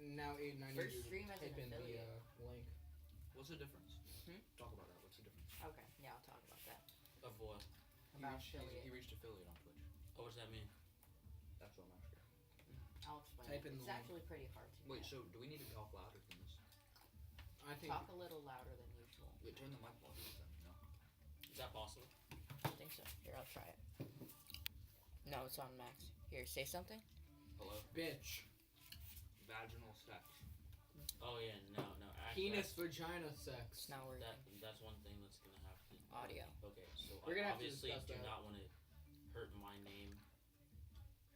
now 890. First stream as an type in the affiliate. link. What's the difference? Talk about that. What's the difference? Okay, yeah, I'll talk about that. Of what? About affiliate. He reached affiliate on Twitch. Oh, what does that mean? That's what I'm asking. I'll explain. Type in It's the link. actually pretty hard to Wait, get. so do we need to talk louder than this? I think. Talk a little louder than usual. Wait, turn the mic volume then, you know? Is that possible? I think so. Here, I'll try it. No, it's on max. Here, say something. Hello? Bitch. Vaginal sex. Oh, yeah, no. Penis vagina sex. It's not working. That's one thing that's gonna have to. Audio. Okay, so We're gonna I have to obviously discuss do that. not want to hurt my name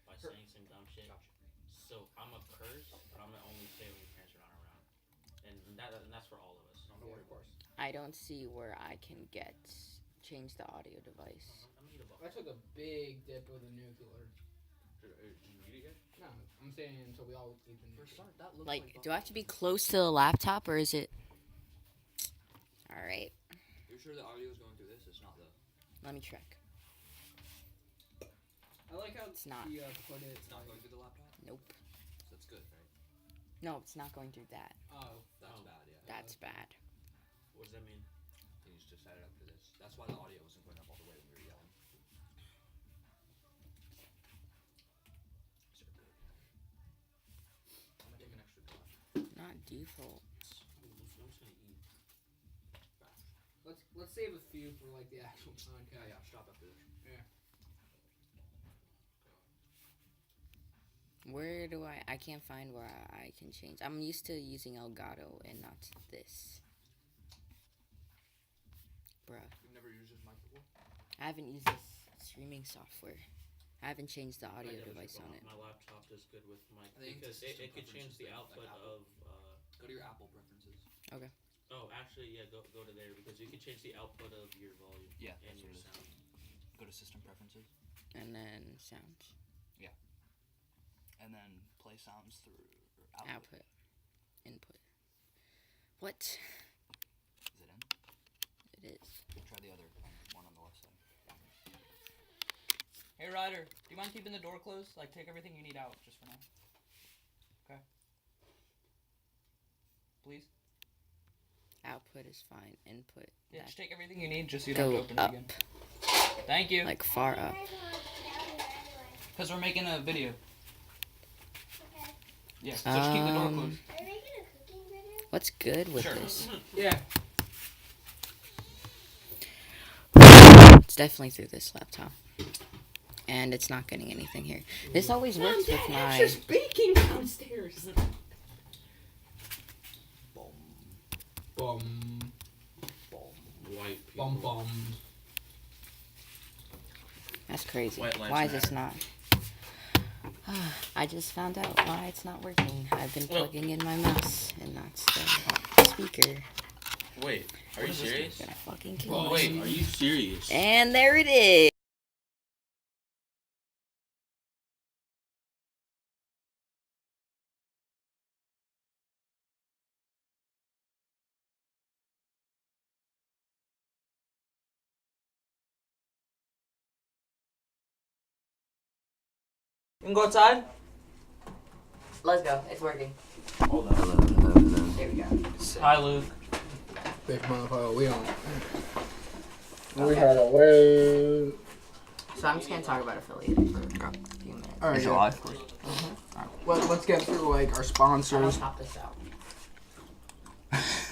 by saying some dumb shit. Gotcha. So I'm a curse, but I'm gonna only say when your parents are not around, and that's for all of us. No, don't worry, of course. I don't see where I can change the audio device. I'm gonna eat a I took a big dip with a nuclear. Did you eat it yet? No, I'm saying until we all eat the nuclear. For start, that looks Like, do I have to be close to the laptop or is it? All right, You're sure the audio is going through this? It's not the. let me check. I like how It's not. he put it. It's not going through the laptop? Nope. So that's good, right? No, it's not going through that. Oh, That's bad, yeah. That's bad. What does that mean? He needs to set it up for this. That's why the audio wasn't going up all the way when we were yelling. So good. I'm gonna take an extra glass. Not default. I'm just gonna eat. let's save a few for like the actual podcast. Yeah, stop after this. Where do I can't find where I can change. I'm used to using Elgato and not this. Bruh. You've never used this mic before? I haven't used this streaming software. I haven't changed the audio I never device should go on it. My laptop is good with my I think because it's it could change the preferences thing, output like Apple. of. Go to your Apple preferences. Okay. Oh, actually, yeah, go to there because you can change the output of your volume Yeah, and that's your what it is. sound. Go to system preferences. And then sounds. And then play sounds through Output. Input. What? Is it in? It is. Try the other one on the left side. Hey Ryder, do you mind keeping the door closed? Like, take everything you need out just for now. Okay. Please? Output is fine. Input. Yeah, that- just take everything you need just so you don't Go have to open up. it again. Thank you. Like far up. Because we're making a video. Yeah, so just keep the door closed. Are you making a cooking video? What's good with Sure. this? Yeah. It's definitely through this laptop. And it's not getting anything here. This always works with my... Just baking downstairs. Boom. Bum. White people. Bum. That's crazy. White lives Why is this matter. not... I just found out why it's not working. I've been plugging in my mouse, and that's the speaker. Wait, are you serious? Gonna fucking kill me. Wait, are you serious? And there it is. You can go outside? Let's go. It's working. Hold on. There we go. Hi, Luke. Big motherfucker, we on. We had a way. So I'm just gonna talk about affiliate for a few minutes. All right, Is it yeah. live? Let's get through like our I'm gonna sponsors. pop this out.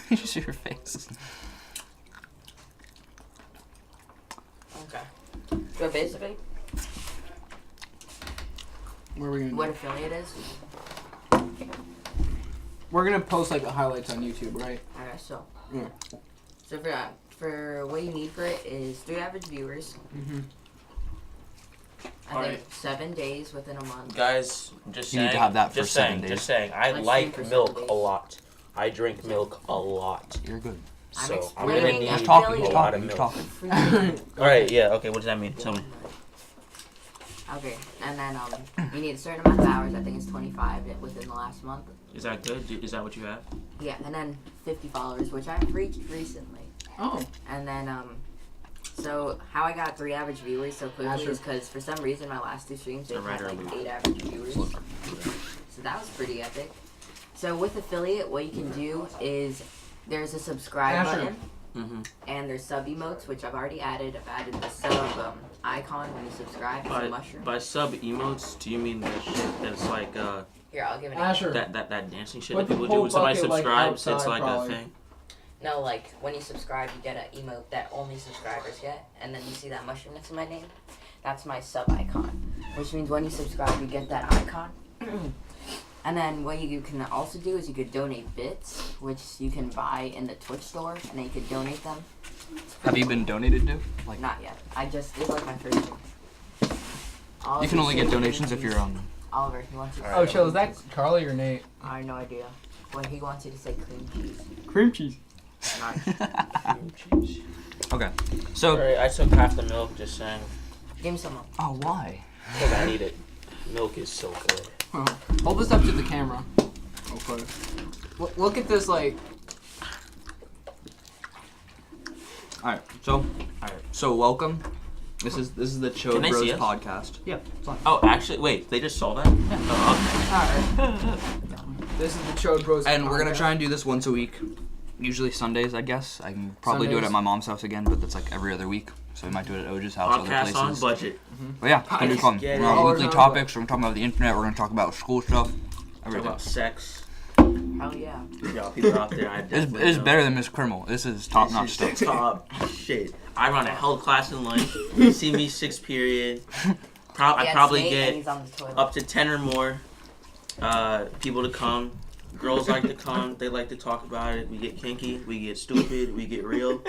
You see your face. Okay. So basically, What are we gonna what do? affiliate is? We're gonna post like the highlights on YouTube, right? Okay, so. Yeah. So for what you need for it is 3 average viewers. Mhm. I Alright. think 7 days within a month. Guys, just You saying. need to have that for just 7 saying, days. Just saying. I Like like 3% milk days. a lot. I drink milk a lot. You're good. I'm So I'm gonna explaining need He's affiliate. talking, he's a lot talking, of he's milk. talking. All right. Yeah. Okay. What does that mean? Tell me. Okay, and then you need a certain amount of hours. I think it's 25 within the last month. Is that good? Is that what you have? Yeah, and then 50 followers, which I've reached recently. Oh. And then so how I got 3 average viewers so quickly Asher. is because for some reason my last 2 streams they The had writer like Luke. 8 average viewers. So that was pretty epic. So with affiliate, what you can do is there's a subscribe button, and there's sub emotes, which I've already added. I've added the sub icon when you subscribe. It's a mushroom. By sub emotes, do you mean the shit that's like Here, I'll give it. Asher. that dancing shit Put that the people do when whole somebody bucket, like, subscribes? It's outside, like probably. a thing. No, like when you subscribe, you get an emote that only subscribers get, and then you see that mushroom next to my name. That's my sub icon, which means when you subscribe, you get that icon. And then what you can also do is you could donate bits, which you can buy in the Twitch store, and then you could donate them. Have you been donated to? Like, Not yet. It's like my first thing. you can only get donations if you're on. Oliver, he wants you to Oh, say chill. Is that Carly or Nate? I have no idea. Well, he wants you to say cream cheese. Cream cheese. Nice. Okay, so. Sorry, I took half the milk. Just saying. Give me some more. Oh, why? Because I need it. Milk is so good. Hold this up to the camera. Okay. Look at this, like. Alright, so welcome. This is the Chode Can they Bros see us? podcast. Yeah, it's fine. Oh, actually, wait. They just saw that? Oh, Alright. This is the Chode Bros. And we're gonna podcast. try and do this once a week. Usually Sundays, I guess. I can probably do it Sundays. at my mom's house again, but that's like every other week. So we might do it at Oja's house, other podcast on places. budget. But yeah, it's gonna be fun. Get We're it. on weekly Always on topics. We're gonna talk about the internet. We're gonna talk about school stuff. Talk Everything. about sex. Hell yeah. Y'all people out there, I definitely It's know. better than Miss Criminal. This is top notch This stuff. is top shit. I run a health class in lunch. See me 6th period. I Yeah, probably Nate, and get he's on the toilet. up to 10 or more people to come. Girls like to come. They like to talk about it. We get kinky. We get stupid. We get real.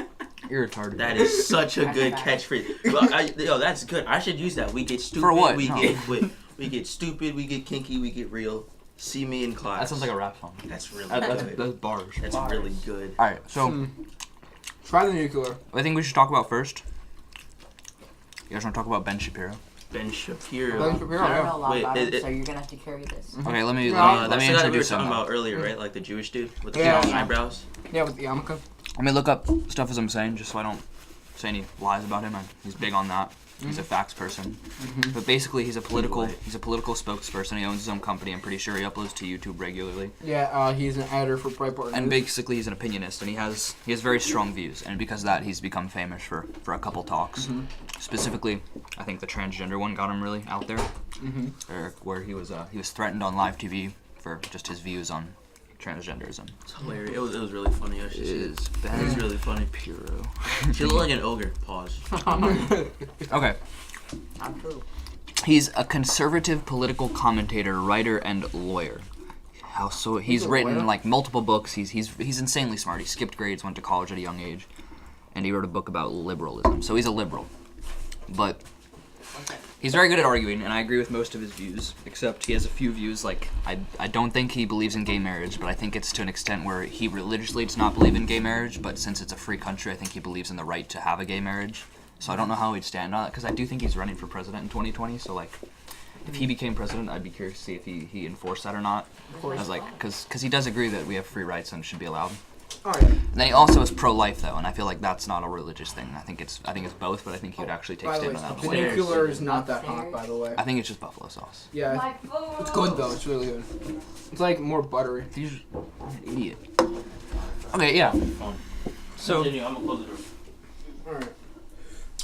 You're retarded. That is such a good catchphrase. Well, that's good. I should use that. We get stupid. For what? We No. we get stupid. We get kinky. We get real. See me in class. That sounds like a rap song. That's really That's good. bars. That's really good. All right, so Try the nuclear. I think we should talk about first. You guys want to talk about Ben Shapiro? Ben Shapiro. Ben Shapiro, I don't know yeah. a lot Wait, about it, it- so you're gonna have to carry this. Okay, let me No, let That's me the guy that we were introduce talking him. about earlier, right? Like the Jewish dude with the Yeah. long eyebrows. Yeah, with the yarmulke. Let me look up stuff as I'm saying, just so I don't say any lies about him. He's big on that. He's a facts person. But basically, he's a political spokesperson. He owns his own company. I'm pretty sure he uploads to YouTube regularly. Yeah, he's an editor for Breitbart. And News. basically, he's an opinionist, and he has very strong views. And because of that, he's become famous for a couple talks. Specifically, I think the transgender one got him really out there, where he was threatened on live TV for just his views on transgenderism. It's hilarious. It was really funny. I should see it. Is It Ben was really funny. Shapiro. She looked like an ogre. Pause. Okay. Not true. He's a conservative political commentator, writer, and lawyer. He's a written lawyer? like multiple books. He's insanely smart. He skipped grades, went to college at a young age, and he wrote a book about liberalism. So he's a liberal, but he's very good at arguing, and I agree with most of his views. Except he has a few views like I don't think he believes in gay marriage, but I think it's to an extent where he religiously does not believe in gay marriage. But since it's a free country, I think he believes in the right to have a gay marriage. So I don't know how he'd stand on it, because I do think he's running for president in 2020. So like, if he became president, I'd be curious to see if he enforced that or not. I was like, because he does agree that we have free rights and should be allowed. Oh yeah. And then he also is pro-life though, and I feel like that's not a religious thing. I think it's both, but I think he would actually take By the way, stand on that the one. nuclear is not that hot, by the way. I think it's just buffalo sauce. Yeah, it's good though. It's really good. It's like more buttery. He's an idiot. Okay, yeah. So, Continue, I'm gonna close the door. All right.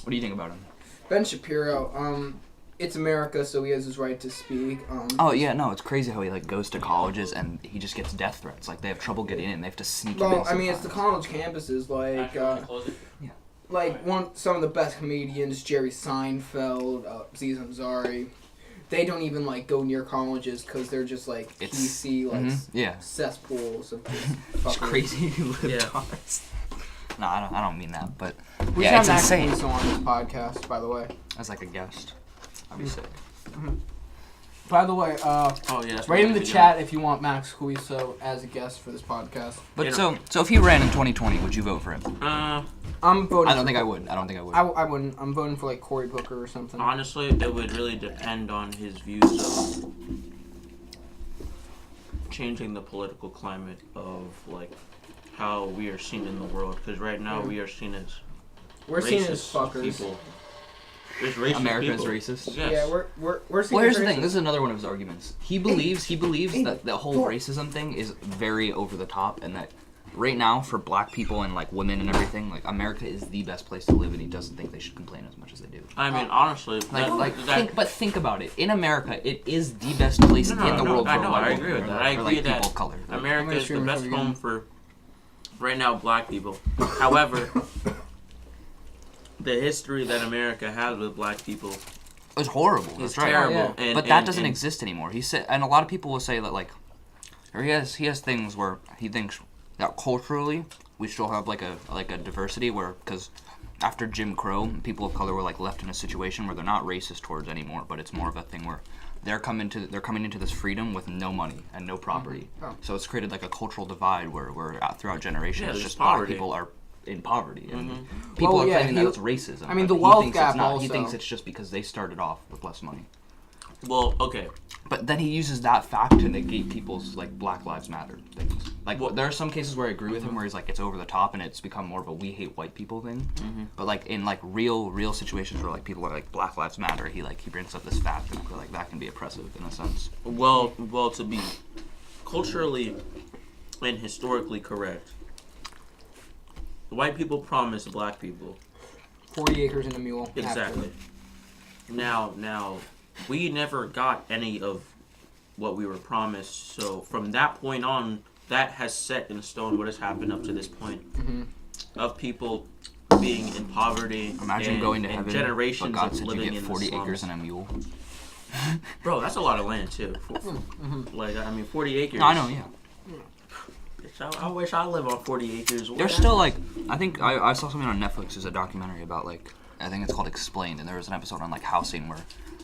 what do you think about him? Ben Shapiro. It's America, so he has his right to speak. Oh yeah, no, it's crazy how he like goes to colleges and he just gets death threats. Like they have trouble getting in, they have to sneak him in. Well, I mean, it's the sometimes. college campuses, like, Actually, I'm gonna close it. some of the best comedians, Jerry Seinfeld, Aziz Ansari. They don't even like go near colleges because they're just like It's- PC, like Yeah, cesspools of just it's fuckery. crazy Yeah. live No, I don't mean that, but We yeah, should have it's Max insane. Caso on this podcast, by the way. As like a guest, I'd be sick. By the way, Oh yeah. That's write in what the we chat if you want Max Huiso as a guest for this podcast. But You so if he ran in 2020, would you vote for him? I'm voting. I don't think I would. I wouldn't. I'm voting for like Cory Booker or something. Honestly, it would really depend on his views of changing the political climate of like how we are seen in the world. Because right now we are seen as We're seen as racist fuckers. people. There's racist America people. is racist. Yes. Yeah, we're seeing Well, here's the racist. thing. This is another one of his arguments. He believes that the whole racism thing is very over the top, and that right now for black people and like women and everything, like America is the best place to live, and he doesn't think they should complain as much as they do. I mean, honestly, Think about it. In America, it is the best place in the world for I know, white I people, agree with or, that. I or, agree like, that people of color. America is the streaming best for home again. for right now black people. However, the history that America has with black people It's horrible. is That's right. terrible. Yeah. And, But that and- doesn't and- exist anymore. He said, and a lot of people will say that like, or he has things where he thinks that culturally we still have like a diversity where because after Jim Crow, people of color were like left in a situation where they're not racist towards anymore, but it's more of a thing where they're coming into this freedom with no money and no property. Mm-hmm. Oh. So it's created like a cultural divide where throughout generations, Yeah, there's just poverty. black people are in poverty, and Mm-hmm. people Well, are yeah, claiming that it's racism. I mean, but the he wealth thinks gap it's not. He also. thinks it's just because they started off with less money. Well, okay. But then he uses that fact to negate people's like Black Lives Matter things. Like Well- there are some cases where I agree with him where he's like it's over the top and it's become more of a we hate white people thing. But like in like real situations where like people are like Black Lives Matter, he brings up this fact and I feel like that can be oppressive in a sense. Well, to be culturally and historically correct, white people promised black people 40 acres and a mule. exactly. Now, we never got any of what we were promised. So from that point on, that has set in stone what has happened up to this point of people being in poverty. Imagine and, going to and heaven, generations but God of said living you get in 40 the slums. acres and a mule. Bro, that's a lot of land too. Like 40 acres. No, I know, yeah. I wish I live on 40 acres. There's still like I think I saw something on Netflix. There's a documentary about like I think it's called Explained, and there was an episode on like housing where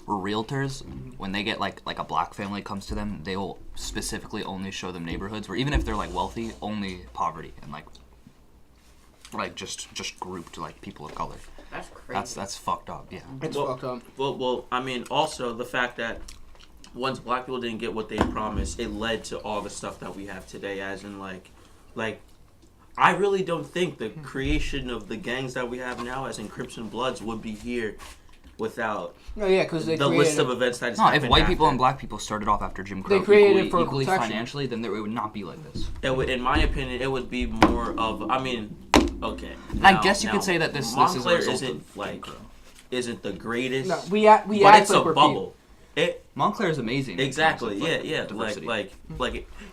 realtors when they get like a black family comes to them, they will specifically only show them neighborhoods where even if they're like wealthy, only poverty and like just grouped like people of color. That's crazy. That's fucked up. Yeah. It's fucked up. Well, I mean, also the fact that once black people didn't get what they promised, it led to all the stuff that we have today. As in, like, I really don't think the creation of the gangs that we have now, as in Crips and Bloods, would be here without No, yeah, because they the created list of events that has No, if happened white people after. and black people started off after Jim Crow They created it for equally protection. financially, then it would not be like this. It would, in my opinion, it would be more of. I mean, okay. I now- guess you now, could say that this is a Montclair result isn't of like Jim Crow. isn't the greatest. No, we act but it's like a we're bubble. It Montclair is amazing. in exactly. terms of, Yeah. diversity. Like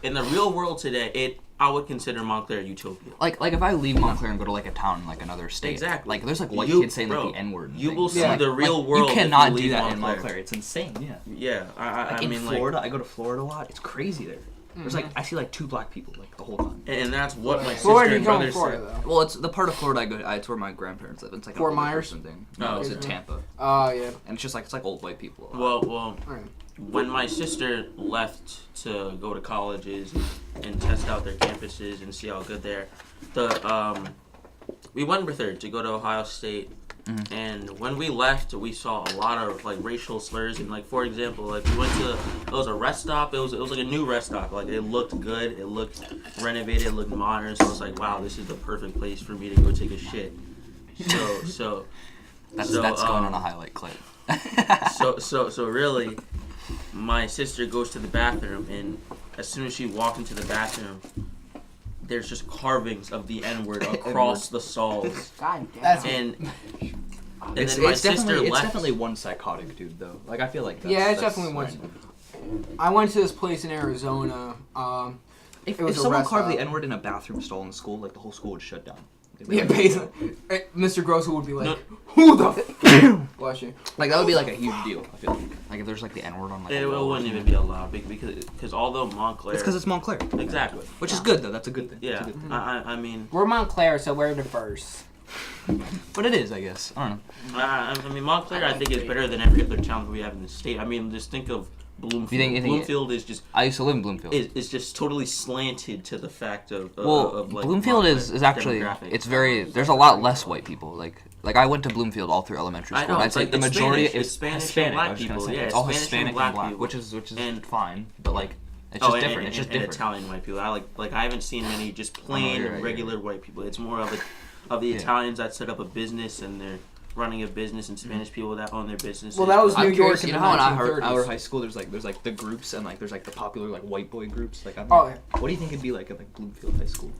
in the real world today, I would consider Montclair utopia. Like if I leave Montclair and go to like a town in like another state, Exactly. like there's like white You- kids saying bro, like the N word. you will see Yeah. the real world. You cannot if you do leave that Montclair. in Montclair. It's insane. Yeah. Yeah, Like I in mean, Florida, I go to Florida a lot. It's crazy there. There's like I see like 2 black people like the whole time. and that's what my sister Where are you and going brother for, said. though? Well, it's the part of Florida I go. It's where my grandparents live. It's like Fort a older Myers? person thing. Oh, No, it's in okay. Tampa, Oh, yeah. and it's like old white people. Well, Right. when my sister left to go to colleges and test out their campuses and see how good they're, we went with her to go to Ohio State. And when we left, we saw a lot of like racial slurs and like, for example, like we went to it was a rest stop. It was like a new rest stop. Like it looked good. It looked renovated. It looked modern. So I was like, wow, this is the perfect place for me to go take a shit. So that's so, going on a highlight clip. so really, my sister goes to the bathroom, and as soon as she walked into the bathroom, there's just carvings of the N-word across the stalls. God damn. That's And It's, then my it's sister definitely left. it's definitely one psychotic dude though. Like I feel like Yeah, it's that's definitely one. random. I went to this place in Arizona. If, It was if a someone rest carved the stop. N word in a bathroom stall in school, like the whole school would shut down. Yeah, basically. Mr. Grosso would be like, No. who the f*** Bless you. Like that would be like a huge deal. I feel like if there's like the N word on like It a wall or wouldn't even something. be allowed because although Montclair, It's because it's Montclair. exactly. Which is good though. That's a good thing. That's Yeah, a good thing. I mean, We're Montclair, so we're diverse. But it is, I guess. I don't know. I mean Montclair, I think is better than every other town that we have in the state. I mean, just think of Bloomfield. You think- Bloomfield is just I used to live in Bloomfield. is just totally slanted to the fact of like Bloomfield Montclair is actually demographic. it's very there's a lot less white people. Like I went to Bloomfield all through elementary I school. know, and I'd it's say like the it's majority Spanish. is It's Spanish and Hispanic. black I was gonna people. say. Yeah, it's all Spanish and Hispanic black and black, people. which is And- fine. But like it's just different. It's just and different. Italian white people. I I haven't seen many just plain you're right, regular white people. It's more of the Yeah. Italians that set up a business and they're running a business and Spanish people that own their businesses. Well, that was I'm New curious, York you in know the how in 1930s. our high school there's like the groups and like there's like the popular like white boy groups like I'm Oh, like, what do you think it'd be like at like Bloomfield High School?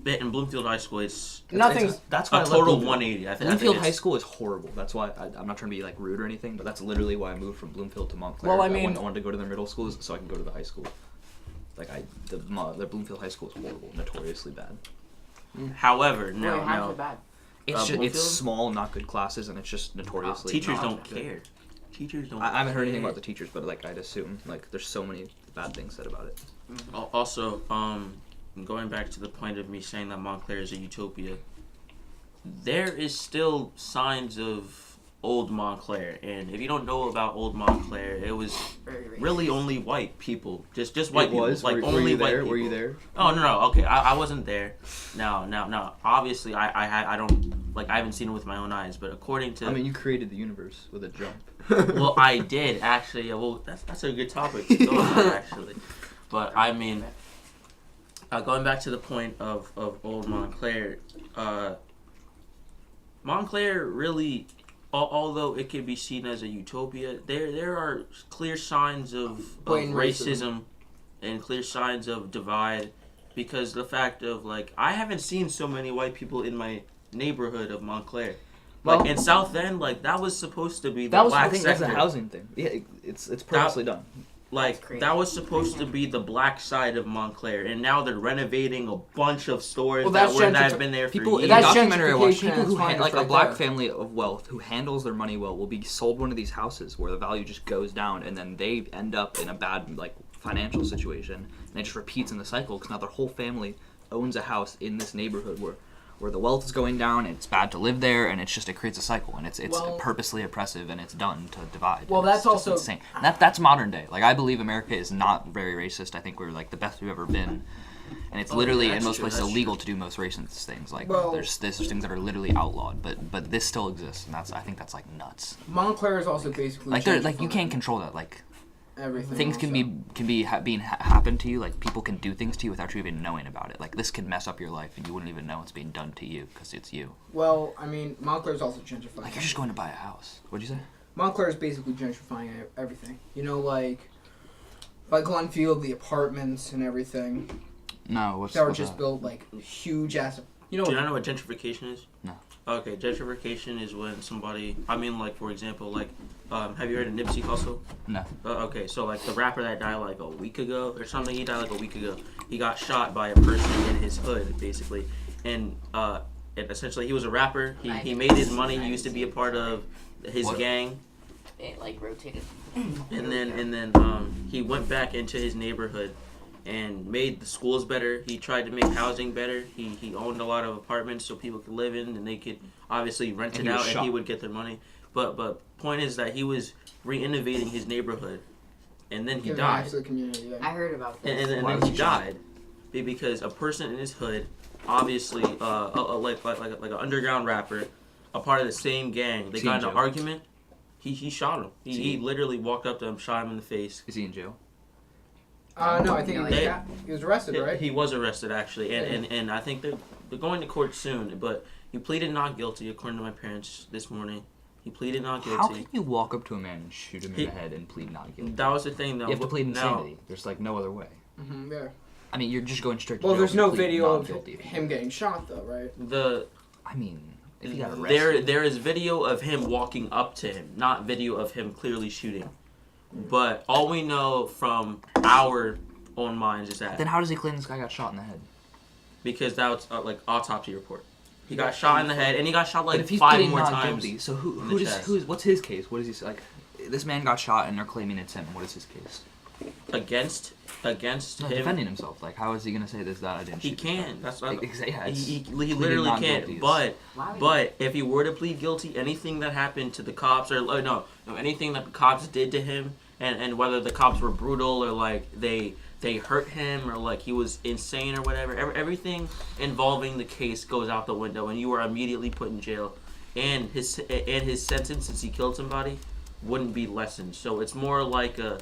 In Bloomfield High School, it's Nothing's. That's why I a left total Bloomfield. 180. I think Bloomfield it's- High School is horrible. That's why I'm not trying to be like rude or anything, but that's literally why I moved from Bloomfield to Montclair. Well, I mean- I wanted to go to their middle schools so I can go to the high school. Like the Bloomfield High School is horrible, notoriously bad. However, Wait, now how's it bad? It's just, it's Bloomfield? small, not good classes, and it's just notoriously. teachers not don't good. care. Teachers don't. I haven't heard anything care. about the teachers, but like I'd assume like there's so many bad things said about it. Also, going back to the point of me saying that Montclair is a utopia, there is still signs of old Montclair, and if you don't know about old Montclair, it was Very racist. really only white people, just white people, like were only you white there? people. Were you there? Oh no, okay, I wasn't there. No. Obviously, I don't like I haven't seen it with my own eyes, but according to I mean, you created the universe with a jump. well, I did actually. Well, that's a good topic to go on actually. But I mean, going back to the point of old Montclair, Montclair really, although it could be seen as a utopia, there are clear signs of Blatant racism and clear signs of divide, because the fact of like I haven't seen so many white people in my neighborhood of Montclair. Like Well- in South End, like that was supposed to be the That was- black I think sector. that's a housing thing. Yeah, it's purposely done. Like That's crazy. that was supposed to be the black side of Montclair, and now they're renovating a bunch of stores Well, that that's have been there for People in years. the That's documentary I watched, gentrification people at who its finest like a right black there. family of wealth who handles their money well will be sold one of these houses where the value just goes down, and then they end up in a bad like financial situation, and it just repeats in the cycle because now their whole family owns a house in this neighborhood where the wealth is going down, and it's bad to live there, and it creates a cycle, and it's Well- purposely oppressive, and it's done to divide. Well, and that's it's just also- insane. That's modern day. Like I believe America is not very racist. I think we're like the best we've ever been. And it's literally in that's most true, places that's illegal to do most racist things. Like Well- there's things that are literally outlawed, but this still exists, and I think that's like nuts. Montclair is also basically Like you can't control that. Like everything. things also. can be happen to you. Like people can do things to you without you even knowing about it. Like this can mess up your life, and you wouldn't even know it's being done to you because it's you. Well, I mean, Montclair is also gentrifying. Like you're just going to buy a house. What'd you say? Montclair is basically gentrifying everything. You know, like by Glenfield, the apartments and everything No, what's that were just built like huge ass. You know, Do you not know what gentrification is? No. Okay, gentrification is when somebody, I mean, like for example, like, have you heard of Nipsey Hussle? No. Okay, so like the rapper that died like a week ago or something, he died like a week ago. He got shot by a person in his hood, basically, and essentially he was a rapper. He made his money. He used to be a part of his What? gang. It like rotated. And then he went back into his neighborhood and made the schools better. He tried to make housing better. He owned a lot of apartments so people could live in, and they could obviously rent And it he was out, and shot. he would get their money. But point is that he was re-innovating his neighborhood, and then he giving back died. to the community. Yeah. I heard about this. And Why then was he he shot? died because a person in his hood, obviously like an underground rapper, a part of the same gang. They Is he got in in an jail? argument. He shot him. He literally walked up to him, shot him in the face. Is he in jail? No, I think They- he was arrested, right? He was arrested actually, and I think they're going to court soon. But he pleaded not guilty, according to my parents this morning. He pleaded not guilty. How can you walk up to a man and shoot him in He- the head and plead not guilty? That was the thing, though. You have to plead Now- insanity. There's like no other way. Mm-hmm, yeah. I mean, you're just going straight to Well, jail. there's if no you plead video not of guilty. him getting shot, though, right? I mean, if he got arrested. there is video of him walking up to him, not video of him clearly shooting. But all we know from our own minds is that Then how does he claim this guy got shot in the head? because that was like autopsy report. He got shot in the head, and he got shot But like if he's 5 pleading more not times. guilty, so in the chest. what's his case? What is he say? Like, this man got shot and they're claiming it's him. What is his case? Against No, him. defending himself. Like, how is he gonna say this? That I didn't. He shoot this can. guy? That's what Yeah, it's he pleading literally not can. guilty is- But if he were to plead guilty, anything that happened to the cops or no, anything that the cops did to him, and whether the cops were brutal or like they hurt him or like he was insane or whatever, everything involving the case goes out the window, and you are immediately put in jail, and his sentence since he killed somebody wouldn't be lessened. So it's more like a,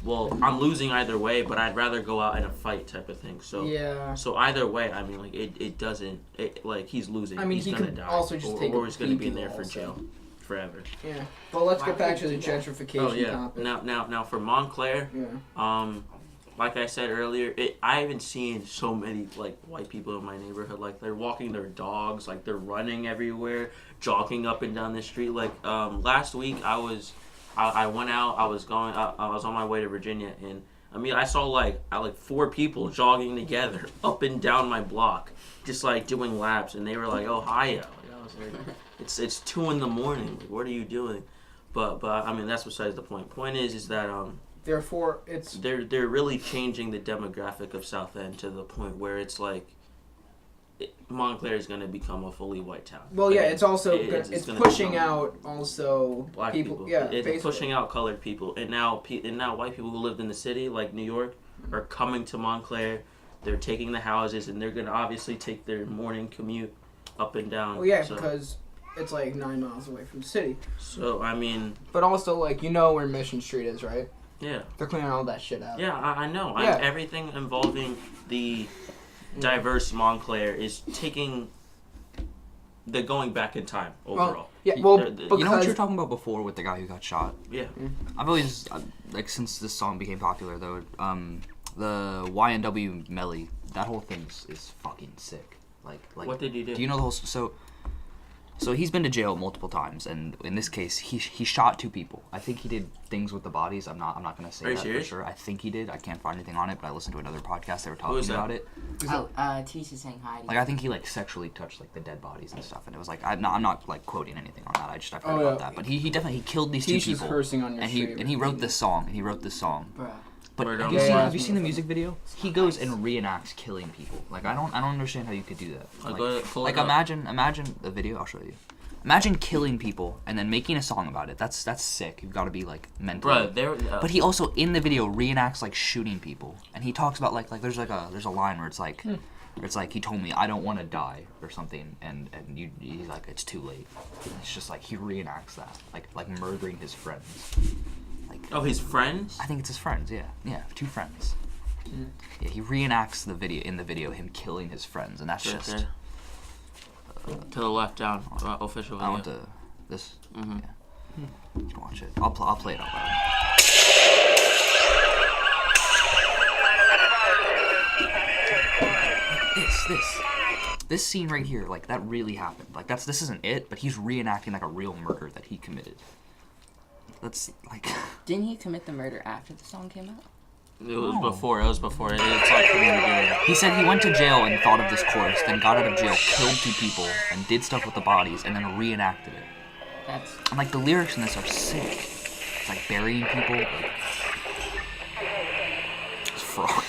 well, I'm losing either way, but I'd rather go out in a fight type of thing. So Yeah. so either way, I mean, like it doesn't like he's losing. I mean, he's he gonna could die, also just take or a he's gonna be plea in there deal for also. jail. forever. Yeah. But let's Why get back would to you the do that? gentrification Oh yeah. topic. Now for Montclair, Yeah. like I said earlier, I haven't seen so many like white people in my neighborhood. Like they're walking their dogs, like they're running everywhere, jogging up and down the street. Like last week I went out. I was on my way to Virginia, and I mean I saw like 4 people jogging together up and down my block, just like doing laps, and they were like, "Oh, hiya." Like, I was like, it's 2 a.m. Like, what are you doing? But I mean that's besides the point. Point is that Therefore, it's they're really changing the demographic of South End to the point where it's like Montclair is going to become a fully white town. well, yeah. Like, It's also it's gonna pushing become out also black people. Yeah, It's basically. pushing out colored people, and now white people who lived in the city like New York are coming to Montclair. They're taking the houses, and they're going to obviously take their morning commute up and down. Well, yeah, so, because it's like 9 miles away from the city. So I mean, But also, like, you know where Mission Street is, right? yeah. They're clearing all that shit out. Yeah, I know. Yeah. Everything involving the diverse Montclair is they're going back in time overall. Yeah, well, They're- because You know what you were talking about before with the guy who got shot? Yeah. I've always, like, since this song became popular, though, the YNW Melly, that whole thing is fucking sick. Like, What did you do? Do you know the whole, so he's been to jail multiple times, and in this case, he shot 2 people. I think he did things with the bodies. I'm not gonna say Are you that serious? for sure. I think he did. I can't find anything on it, but I listened to another podcast. They were Who is talking that? about it. Oh, Teach is saying hi. to Like, you. I think he like sexually touched like the dead bodies and stuff, and it was like I'm not like quoting anything on that. I've heard Oh, about yeah. that, but he definitely killed these 2 Teach is people, cursing on your and stream. he wrote this song. Bruh. But Word have on you the seen street. have you seen the music video? He goes and reenacts killing people. Like I don't understand how you could do that. I'll Like, go pull like it up. imagine the video. I'll show you. Imagine killing people and then making a song about it. That's sick. You've got to be like mentally. Bruh, there. But he also in the video reenacts like shooting people, and he talks about like there's a line where it's like he told me I don't want to die or something, and he's like it's too late. And it's just like he reenacts that like murdering his friends. Like his friends. I think it's his friends. Yeah, 2 friends. Yeah, he reenacts the video him killing his friends, and that's Right just. there. To the left down. Official video. I want to this. Mhm. Yeah. You can watch it. I'll play it out loud. This scene right here, like that really happened. Like this isn't it, but he's reenacting like a real murder that he committed. That's like. Didn't he commit the murder after the song came out? It was before. It's like from the beginning. He said he went to jail and thought of this chorus, then got out of jail, killed 2 people, and did stuff with the bodies, and then reenacted it. That's And like the lyrics in this are sick. It's like burying people. Like, it's frog.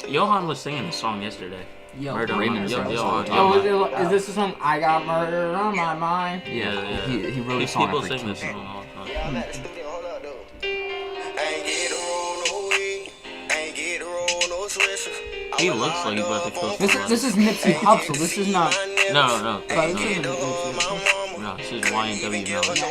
Johan was singing the song yesterday. yo. Murder Raymond on- sang the Johan. song. Oh, is this the song I Got Murder on My Mind? Yeah. He wrote a song People after sing this 2 song all the time. He looks like he's about to kill someone. This is Nipsey Hussle. This is not. No. But this isn't Nipsey Hussle. No, this is YNW Melody.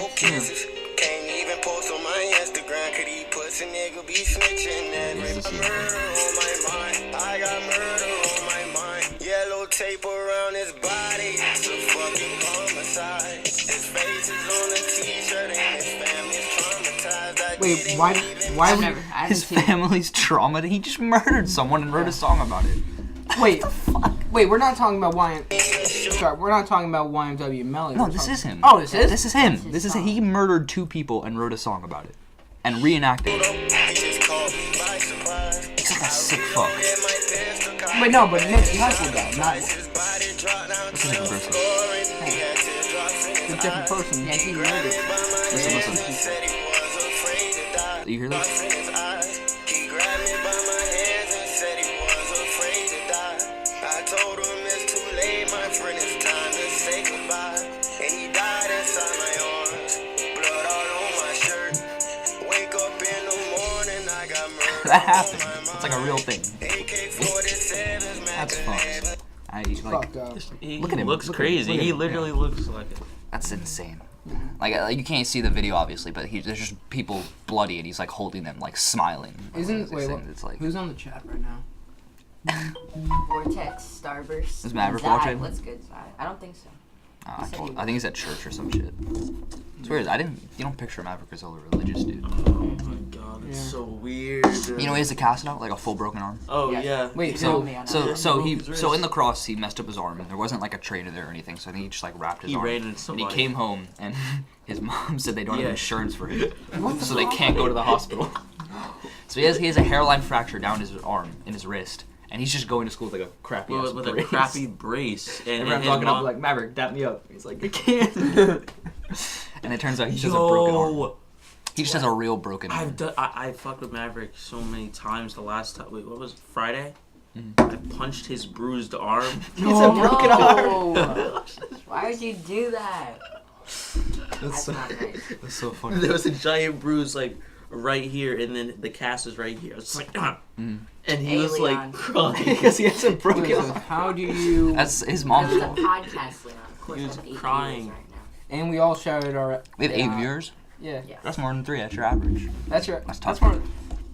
Can't even post on my Instagram, could he pussy nigga be snitching at me? This is the scene. Murder on my mind, I got murder on my mind. Yellow tape around his body, it's a fucking homicide. His face is on a t-shirt and his family's traumatized. I Wait, didn't why even I've would never. I haven't His seen it. family's trauma. He just murdered someone and wrote a song about it. wait, we're not talking about Sorry, we're not talking about YMW Melly. No, We're this talking- is him. Oh, this is? This is him. That's his This is song. he murdered 2 people and wrote a song about it, and reenacted it. He just caught me by surprise. He's like a sick fuck. And my pants took out. Wait, no, but Nipsey Hussle died, not His body dropped down This is a to different person. He had teardrops in a his different eyes. person. Yeah, he murdered. Listen, listen. Said he was afraid to die. You hear this? Drops in his eyes. He grabbed me by my hands and said he was afraid to die. I told him it's too late, my friend, it's time to say goodbye. And he died inside my arms, blood all on my shirt. Wake up in the morning, I got murder That happened. on my It's like a real thing. AK-47, That's fucked. I like. Fucked up. He Look at him. looks Look at him. crazy. Look at He him. literally looks like it. That's insane. Like you can't see the video obviously, but there's just people bloody and he's like holding them, like smiling. It's like who's on the chat right now? Vortex, Starburst. Is Maverick Zai. watching? What's good, Zai? I don't think so. I think he's at church or some shit. It's weird. You don't picture Maverick as a religious dude. Oh my god, it's so weird. You know he has a cast now, like a full broken arm. Oh Yes. yeah. Wait, So so in the cross he messed up his arm and there wasn't like a trainer there or anything, so I think he just like wrapped his He arm. ran into And he somebody. came home and his mom said they don't have Yeah. insurance for him, so they can't go to the hospital. So he has a hairline fracture down his arm in his wrist, and he's just going to school with like a crappy ass with brace. a crappy brace. And Everyone's his walking up mom- like, Maverick, dap me up. He's like, I can't. And it turns out he just has a broken arm. He just has a real broken arm. I fucked with Maverick so many times the last time. Wait, what was it, Friday? Mm-hmm. I punched his bruised arm. He has a broken arm. No. Why would you do that? That's so, not nice. that's so funny. There was a giant bruise like right here, and then the cast is right here. I was just like, and he was Alien. like crying Because he has a broken listen, arm. how do you? That's his This mom's is a fault. podcast, Leon. Of course, He I was have 8 crying. viewers right now. And we all shouted our. We have 8 viewers. Yeah, Yes. That's more than 3. That's your average. that's right. That's That's tough. more.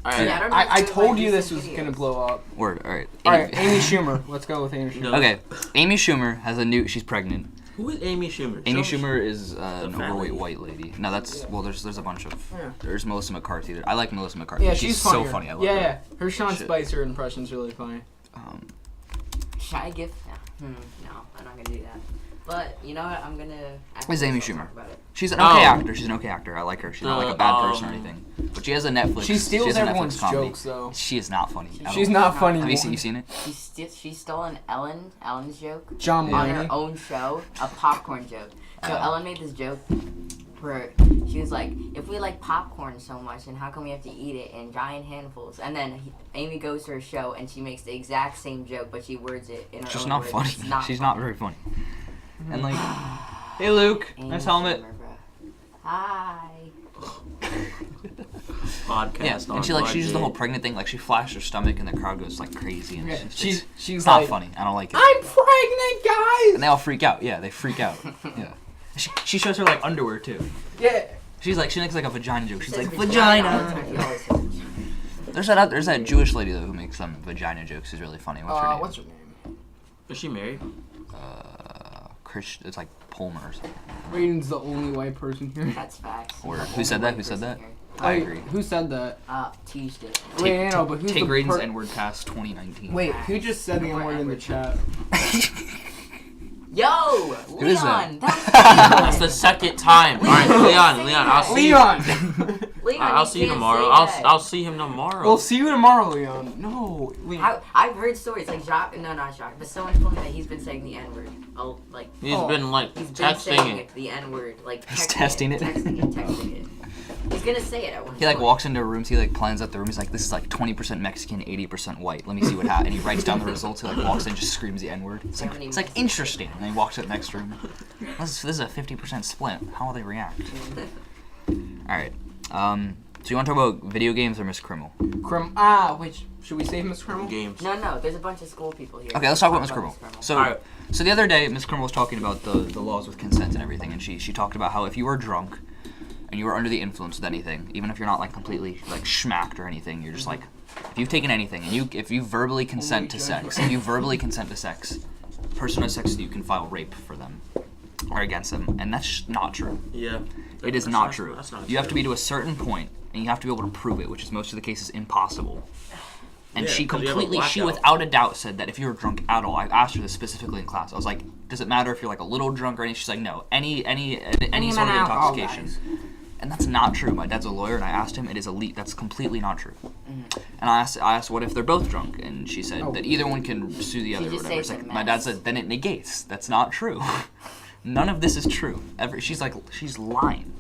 Alright. Yeah, I don't know I if you told like you this recent was videos. gonna blow up. Word. All right. All right, Amy Schumer. Let's go with Amy Schumer. No. Okay. Amy Schumer has a new. She's pregnant. Who is Amy Schumer? Amy Show- Schumer is an The fat overweight lady? white lady. No, that's well. There's a bunch of. Yeah. There's Melissa McCarthy. I like Melissa McCarthy. Yeah, she's funnier. so funny. I love yeah, her. yeah. Her Sean Shit. Spicer impression's really funny. Should I give? No, I'm not gonna do that. But you know what? I'm gonna. Is Amy I'll Schumer. talk about it. She's an okay Oh. actor. She's an okay actor. I like her. She's not like a bad person or anything. But she has a Netflix. She steals has a Netflix everyone's comedy. jokes, though. She is not funny. at She's all. not funny. Have you seen it? She stole an Ellen's joke John on her Mulaney. own show, a popcorn joke. So Ellen made this joke where she was like, "If we like popcorn so much, then how come we have to eat it in giant handfuls?" And then Amy goes to her show and she makes the exact same joke, but she words it in her Just own not words. funny. It's not She's funny. not very funny. And like, hey Luke, Amy nice helmet. Schumer, bro. Hi. podcast. Yeah, on and she uses the whole Budget. pregnant thing. Like she flashed her stomach, and the crowd goes like crazy. And Yeah, she's she's not like, funny. I don't like it. I'm pregnant, guys. And they all freak out. Yeah, they freak out. Yeah. She shows her like underwear too. Yeah. She makes like a vagina joke. She's Says like vagina all the vagina. time. She always says vagina. There's that Jewish lady though who makes some vagina jokes. Is really funny. What's her name? What's her name? Is she married? Chris. It's like Palmer or something. Raiden's the only white person here. That's facts. Or He's the who said only that? Who said person that? here. I Wait, agree. Who said that? Tuesday. Wait, no, but who's Take the Raiden's per- N-word cast 2019. Wait, who just said the N-word in the chat? Yo, Who is that? Leon. That's That's the second time. All right, Leon. I'll see. Leon! Leon, I'll you see you can't tomorrow. say I'll that. I'll see him tomorrow. We'll see you tomorrow, Leon. No, Leon. I've heard stories like Jacques. No, not Jacques. But someone told me that he's been saying the N word. Oh, like He's Oh. been like he's been saying texting it. it. The N word. Like He's texting testing it. Texting it. He's gonna say it at one He like point. walks into rooms. He like plans out the room. He's like, "This is like 20% Mexican, 80% white. Let me see what happens." And he writes down the results. He like walks in, just screams the N-word. It's like interesting. And then he walks to the next room. This is a 50% split. How will they react? All right. So you want to talk about video games or Miss Criminal? Wait, should we save Miss Criminal? Games. No, there's a bunch of school people here. Okay, let's talk about Miss Criminal. So, Alright. so the other day, Miss Criminal was talking about the laws with consent and everything, and she talked about how if you were drunk and you were under the influence of anything, even if you're not like completely like schmacked or anything, you're just like, if you've taken anything and if you verbally consent to sex, person has sex with you can file rape for them or against them, and that's not true. Yeah. It is That's not true. That's not You have to true. be to a certain point, and you have to be able to prove it, which is most of the cases impossible. And Yeah, she 'cause you have a completely, she blackout. without a doubt said that if you were drunk at all, I asked her this specifically in class. I was like, does it matter if you're like a little drunk or anything? She's like, no, any sort of alcohol, intoxication. guys. And that's not true. My dad's a lawyer, and I asked him, it is elite. That's completely not true. And I asked, what if they're both drunk? And she said that either one can sue the other or just whatever. It's says like, it my dad said, then it negates. That's not true. None of this is true. She's like, she's lying.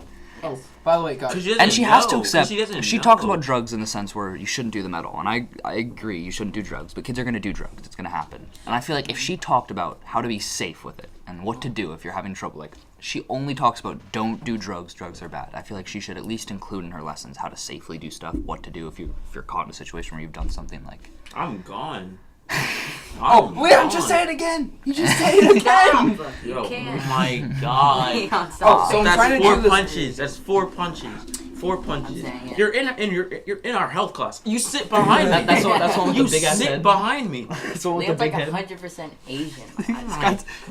Oh, by the way, guys. And she has to accept. She doesn't She know. talks about drugs in the sense where you shouldn't do them at all, and I agree you shouldn't do drugs. But kids are gonna do drugs. It's gonna happen. And I feel like if she talked about how to be safe with it and what to do if you're having trouble, like she only talks about don't do drugs. Drugs are bad. I feel like she should at least include in her lessons how to safely do stuff, what to do if you're caught in a situation where you've done something like. I'm gone. Oh, wait, just say it again. You just say it again. Stop. Yo, You can't. oh my god. Leon, Oh, stop. so I'm That's trying to four do this. punches. That's 4 punches. 4 punches. saying it. You're in our health class. You sit behind me. That's one with You the big ass sit head. behind me. That's the one with Leon's the big like head. 100% Asian.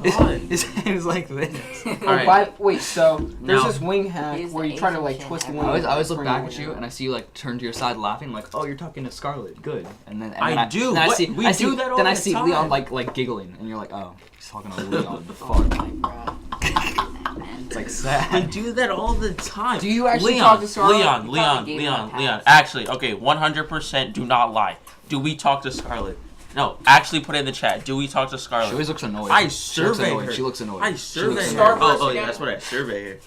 God. His head is like this. Alright. Wait, so there's No. this wing hack He's where the you try to Asian like chin twist the ever. wing. I always look bring back it at you out. and I see you like turn to your side laughing like, oh, you're talking to Scarlett, good. And then I then do. Then I What? see, We I see, do that all Then I the see time. Leon like giggling, and you're like, oh, he's talking to Leon. Oh Fuck. my god. It's like We sad. do that all the time. Do you actually Leon, talk to Scarlett? Leon, You Leon, probably gave her a Leon. pass. Actually, okay, 100% do not lie. Do we talk to Scarlett? No, actually put it in the chat. Do we talk to She Scarlett? always looks annoyed. I She looks survey annoyed. her. She looks annoyed. I She survey looks her. Star annoyed. Oh, person yeah, again? that's what I survey her.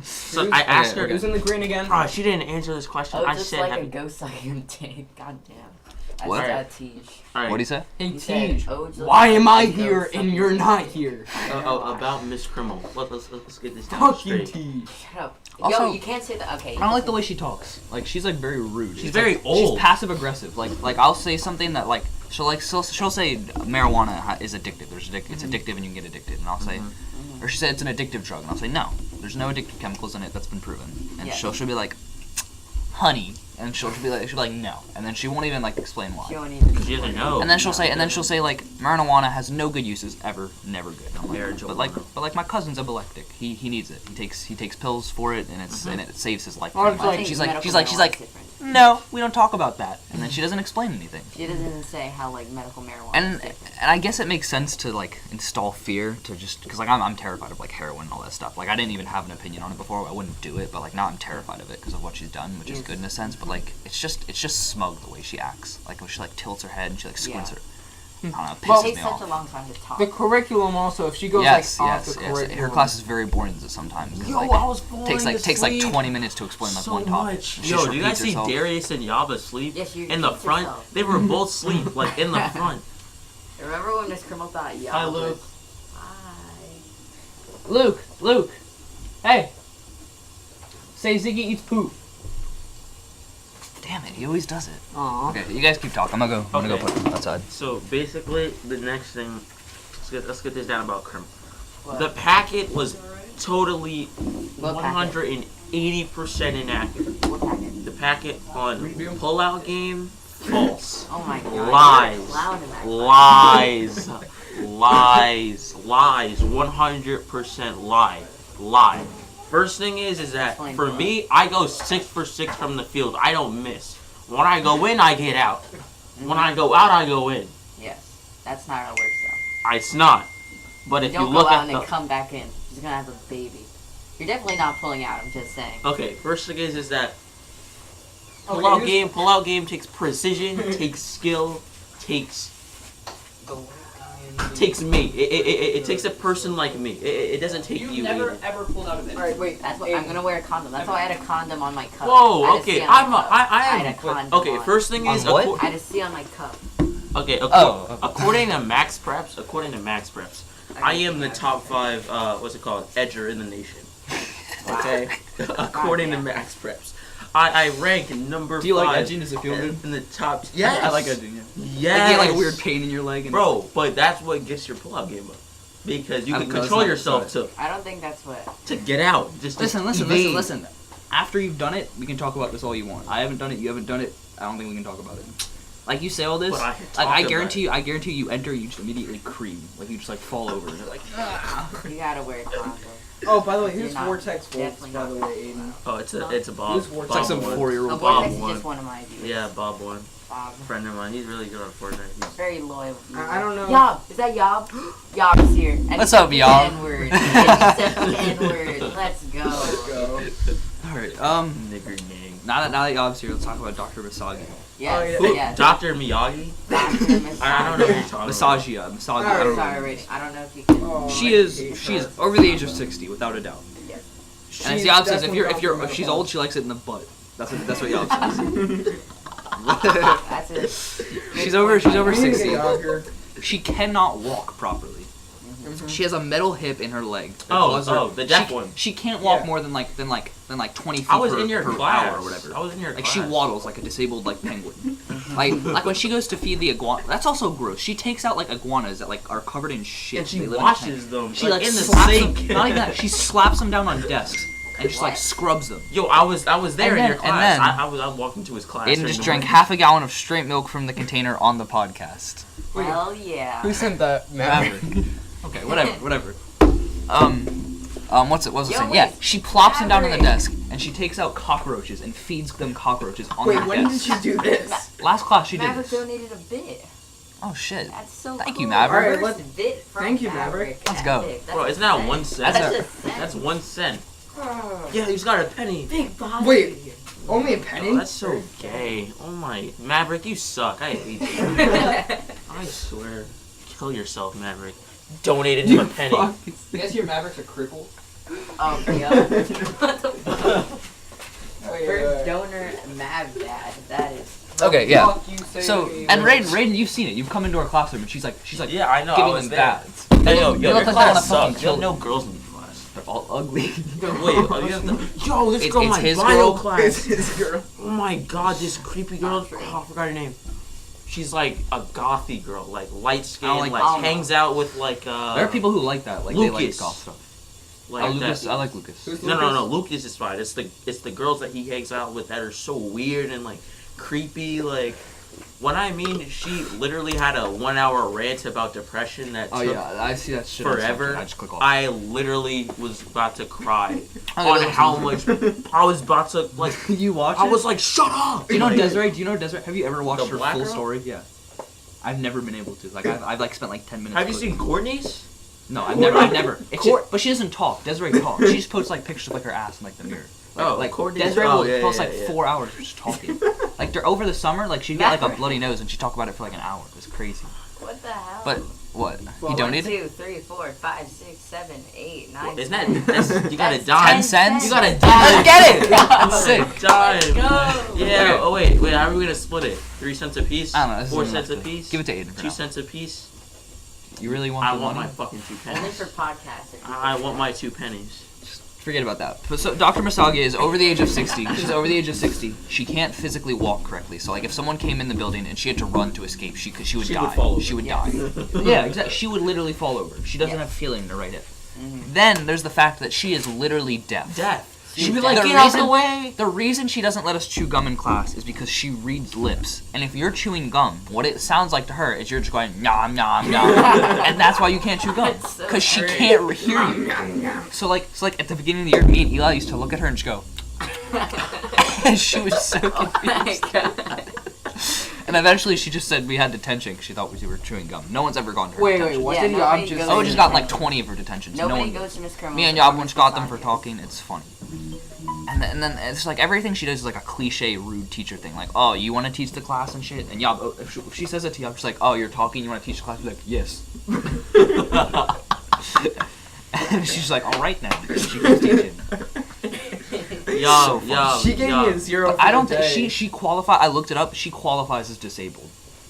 So Who's- I asked her. okay. Who's in the green again? Oh, she didn't answer this question. Oh, I just said, like a have- ghost like you did. God damn. That's What? a Tej. all right. What do you say? Hey, He said, Tej, "Oh, it's why like am a I ghost here like and you you're did." not here? About Miss Crimmel. Let's get this down Fuck you, straight. Tej. Shut up. Also, Yo, you can't say that. Okay. I don't like the way she talks. Like she's like very rude. She's It's very like, old. She's passive aggressive. Like I'll say something that like she'll say marijuana is addictive. It's addictive and you can get addicted. And I'll say, or she said it's an addictive drug. And I'll say no. There's no addictive chemicals in it. That's been proven. And Yeah. she'll be like, honey, and she'll be like no. And then she won't even like explain why. She won't even. She doesn't know. And then she'll say like marijuana has no good uses ever, never good. And I'm like, Marijuana. but like my cousin's epileptic. He needs it. He takes pills for it and it saves his life. Oh, pretty it's much. like- And she's medical like marijuana is different. no, we don't talk about that. And then she doesn't explain anything. She doesn't say how like medical marijuana. And is different. and I guess it makes sense to like install fear to just because like I'm terrified of like heroin and all that stuff. Like I didn't even have an opinion on it before. I wouldn't do it, but like now I'm terrified of it because of what she's done, which is Yes. good in a sense. But like it's just smug the way she acts. Like when she like tilts her head and she like squints Yeah. her. I don't know, it Well, pisses It me takes such off. a long time to talk. The curriculum also, if she goes Yes, like off yes, the yes. curriculum. Her class is very boring sometimes. 'Cause, Yo, like, I was falling takes like asleep 20 minutes to explain like so one topic. much. She Yo, just do you guys repeats see herself. Darius and Yaba sleep Yes, you in the repeat front? yourself. They were both sleep, like in the front. Remember when Miss Crimmel thought, yeah. Hi, Luke. Hi. Luke, hey. Say Ziggy eats poop. Damn it, he always does it. Aw. Okay, you guys keep talking. I'm gonna go Okay. put him outside. So basically, the next thing, let's get this down about Crimmel. What? The packet was totally What packet? 180% inaccurate. What packet? The packet on pullout game, false. Oh my god. Lies. You're loud in that Lies. 100% lie. First thing is that Explain for what? me, I go 6 for 6 from the field. I don't miss. When I go in, I get out. When I go out, I go in. Yes. That's not how it works though. It's not. But if Don't you go look out at and then the come back in. She's gonna have a baby. You're definitely not pulling out, I'm just saying. okay, first thing is that Okay, pullout game takes precision, takes skill, takes me. It takes a person like me. It doesn't take you. You've never Aiden. ever pulled out of it. Alright, wait. That's what I'm gonna wear a condom. That's why I had a condom on my cup. I Whoa. had a Okay. C on my I cup. am. had a condom Okay. on. First thing On is what? I had a C on my cup. okay. Oh. According to Max Preps, I am the top 5. What's it called? Edger in the nation. Okay. According to Goddamn. Max Preps, I rank number 5. Do you like edging? Does it feel good? in the top? Yes. I like edging. Yeah. Yes. Like, you get like a weird pain in your leg. And Bro, but that's what gets your pull-out game up. Because you I can don't know, control it's not- yourself it's I don't think that's what. to get out. Just Listen. evade. After you've done it, we can talk about this all you want. I haven't done it. You haven't done it. I don't think we can talk about it. Like you say all this, But I can like talk I about guarantee you enter, you just immediately cream. Like you just like fall over and you're like, You gotta wear a condom. Oh, by the way, You're who's not- Vortex Volts, definitely by not the way, Aiden? Oh, it's a Bob. Who's Vortex? Bob it's like some one. 4-year-old. A Bob vortex is one. just one of my ideas. Yeah, Bob one. Bob. Friend of mine. He's really good on Fortnite. He's Very loyal. I don't know. Yob, is that Yob? Yob's here. And What's he up, said the Yob? N-word. Yeah, he said the N-word. Let's go. Let's go. All right. nigger gang. Now that Yob's here, let's talk about Dr. Misagi. Yes, Oh, yeah. yes. Dr. Miyagi? Dr. Misagi. I don't know what you're talking about. Misagia. Alright, I don't Sorry, know. Rich. I don't know if you can. Oh, She I is hate she is her. over the age of 60 without a doubt. She's And as Yob says, definitely if she's old, she likes it in the butt. That's what Yob says. That's it. She's over We need to 60. get Yager. She cannot walk properly. She has a metal hip in her leg. that Oh, causes her- the deaf she, one. She can't walk Yeah. more than like 20 feet I was per, in your per class. hour or whatever. I was in your Like class. she waddles like a disabled like penguin. like when she goes to feed the iguana, that's also gross. She takes out like iguanas that like are covered in shit. And she They live in washes tanks. them. She like in the slaps sink. them. Not even that. She slaps them down on desks and just like What? scrubs them. Yo, I was there And in then- your and class. then- I was walking to his class. Aiden during just the drank morning. half a gallon of straight milk from the container on the podcast. Hell yeah. Who sent that, Maverick? Okay, whatever. What's it Yo, saying? wait, Yeah, she plops them down on the Maverick. desk and she takes out cockroaches and feeds them cockroaches on Wait, the when did desk. she do this? Last class she did Maverick this. donated a bit. Oh shit. That's so Thank cool. you, Maverick. Alright, First bit from thank you, Maverick. Let's go. Epic. That's Bro, a isn't that cent. 1 cent? That's a cent. That's 1 cent. Oh, Yeah, he's got a penny. big body. Wait, only a penny? Oh, that's so gay. Oh my, Maverick, you suck. I hate you. I swear. Kill yourself, Maverick. Donated him a penny. You guys hear Maverick's a cripple? Oh, yeah. What the fuck? First donor, Mav Dad. That is. Okay, yeah. Fuck you, say So, me. and Raiden, you've seen it. You've come into our classroom and she's like Yeah, I know. I giving was them there. baths. Hey, yo, You your look like they wanna class fucking sucks. You have kill no girls in your class. They're all ugly. Wait, you have the... Yo, this girl in it's my his bio girl. It's class. his girl. Oh my god, this creepy girl. Oh, I forgot her name. She's like a gothy girl, like light skin, I like like that. hangs out with like There are people who like that. Like they like Lucas. goth stuff. like Lucas, that. I like Lucas. Who's No, Lucas is fine. It's the girls that he hangs out with that are so weird and like creepy. Like when I mean, she literally had a 1 hour rant about depression that Oh took yeah, I see that shit. on forever. Snapchat. I just click off. I literally was about to cry I on gotta how listen much I was about to like. you watch I it? was like, shut up. Do you know Like, Desiree? Have you ever watched The her black full girl? story? Yeah. I've never been able to. Like I've like spent like 10 minutes. Have you clicking. seen Courtney's? No, I've never. It's just, but she doesn't talk. Desiree talks. She just posts like pictures of like her ass in like the mirror. Like, Oh, like Courtney's- Desiree oh, will yeah, post yeah, like yeah. 4 hours just talking. Like they're over the summer, like she'd get like a bloody nose and she'd talk about it for like an hour. It was crazy. What the hell? But what? Well, You donated? 1, 2, 3, 4, 5, 6, 7, 8, 9. Well, isn't 10. that you got a That's dime? 10 cents? You got a Let's dime. get it! That's sick. Dime. Let's go. Yeah. Okay. Oh wait. How are we gonna split it? 3 cents a piece? I don't know. This 4 isn't cents a enough to- piece? Give it to Aiden for 2 now. cents a piece? You really want I the want money? my fucking 2 Only pennies. for podcasts. I want my 2 pennies. Forget about that. But so Dr. Masagi is over the age of 60. She's over the age of 60. She can't physically walk correctly. So like if someone came in the building and she had to run to escape, she would She would die. fall over. She would Yes. die. Yeah, exactly. She would literally fall over. She doesn't Yes. have feeling in her right hip. Then there's the fact that she is literally deaf. Death. She She'd be the like, get out the reason- way. The reason she doesn't let us chew gum in class is because she reads lips. And if you're chewing gum, what it sounds like to her is you're just going nom nom nom, and that's why you can't chew gum That's so because she great. can't hear you. So like at the beginning of the year, me and Eli used to look at her and just go, and she was so Oh my confused. god. And eventually she just said we had detention because she thought we were chewing gum. No one's ever gone to her Wait, detention. what Yeah, did nobody Yob just goes Oh, we to just got like detention. 20 of her detentions. No Nobody one. goes to Miss Kermel. Me and Yob once got them for talking. It's funny. And then it's like everything she does is like a cliche rude teacher thing. Like, oh, you want to teach the class and shit? And Yob, if she says it to Yob, she's like, oh, you're talking, you want to teach the class? You're like, yes. And she's like, all right now. And she keeps teaching. Yo, So yo, She gave me a 0 But for I don't the think day. she qualifies. I looked it up. She qualifies as disabled.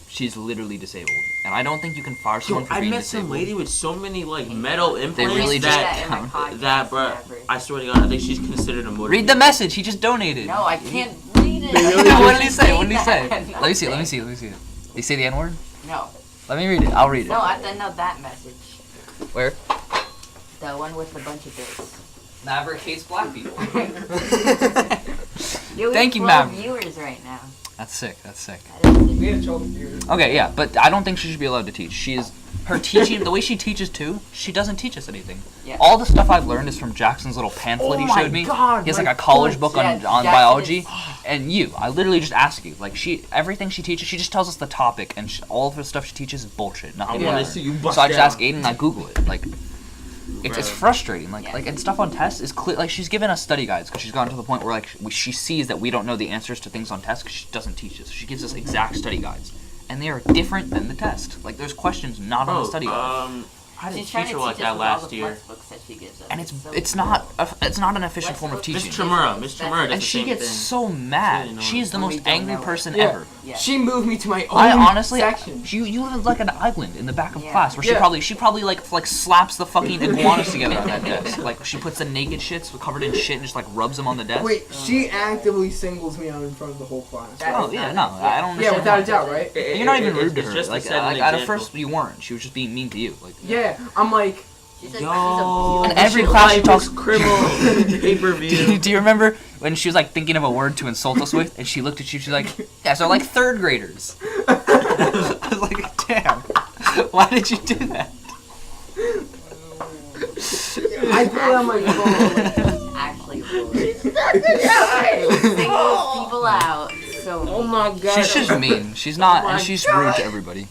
She's literally disabled, and I don't think you can fire Yo, someone for I being met disabled. some lady with so many like metal implants really just that bruh, I swear to God, I think she's considered a motivator. Read the message. He just donated. No, I can't read it. What did he say? What did he say? That. Let me see. Let me see. Let me see. Did he say the N-word? No. Let me read it. I'll read it. No, I didn't know that message. Where? The one with a bunch of dicks. Maverick hates black people. Yo, we Thank have you, 12 Mav. viewers right now. That's sick. That's sick. That is sick. We had 12 viewers. Okay, yeah, but I don't think she should be allowed to teach. She is her teaching. The way she teaches too, she doesn't teach us anything. Yeah. All the stuff I've learned is from Jackson's little pamphlet he Oh my showed me. God, He has my like a college foot. book Yeah, on Jackson biology, is- and I literally just ask you. Like everything she teaches, she just tells us the topic, and all of the stuff she teaches is bullshit. I Nothing. Yeah. want matters. to see you bust So I just down. ask Aiden and I Google it. Like it's Bro. frustrating. Like Yeah. and stuff on tests is clear. Like she's given us study guides because she's gotten to the point where like she sees that we don't know the answers to things on tests because she doesn't teach us. She gives us exact study guides, and they are different than the test. Like there's questions not on the study guide. I had a She's trying to teacher teach like us that with all last the year. flex books that she gives us. And so it's cool. not an efficient form of Miss teaching. Miss Tremura does And the she same gets thing. so mad. Really She's the When we most don't angry know it. person Yeah. ever. Yeah. She moved me to my own I honestly, section. you live like an island in the back of Yeah. class where Yeah. she probably like slaps the fucking iguanas together on that desk. Like she puts the naked shits covered in shit and just like rubs them on the desk. Wait, she actively singles me out in front of the whole class. That Oh is yeah, not- no, I don't Yeah, understand. without a why. doubt, right? You're not even rude to It's her. just Like, to set an at example. first you weren't. She was just being mean to you. Like Yeah, I'm like, She's a, Yo, she's a In every class she talks- criminal pay-per-view. do you remember when she was like thinking of a word to insult us with, and she looked at you? She's like, "Yeah, so like third graders." I was like, "Damn, why did you do that?" I pull out my phone. actually bullies. Singles people out. So Oh my god. She's just mean. She's not, Oh my and she's God. rude to everybody.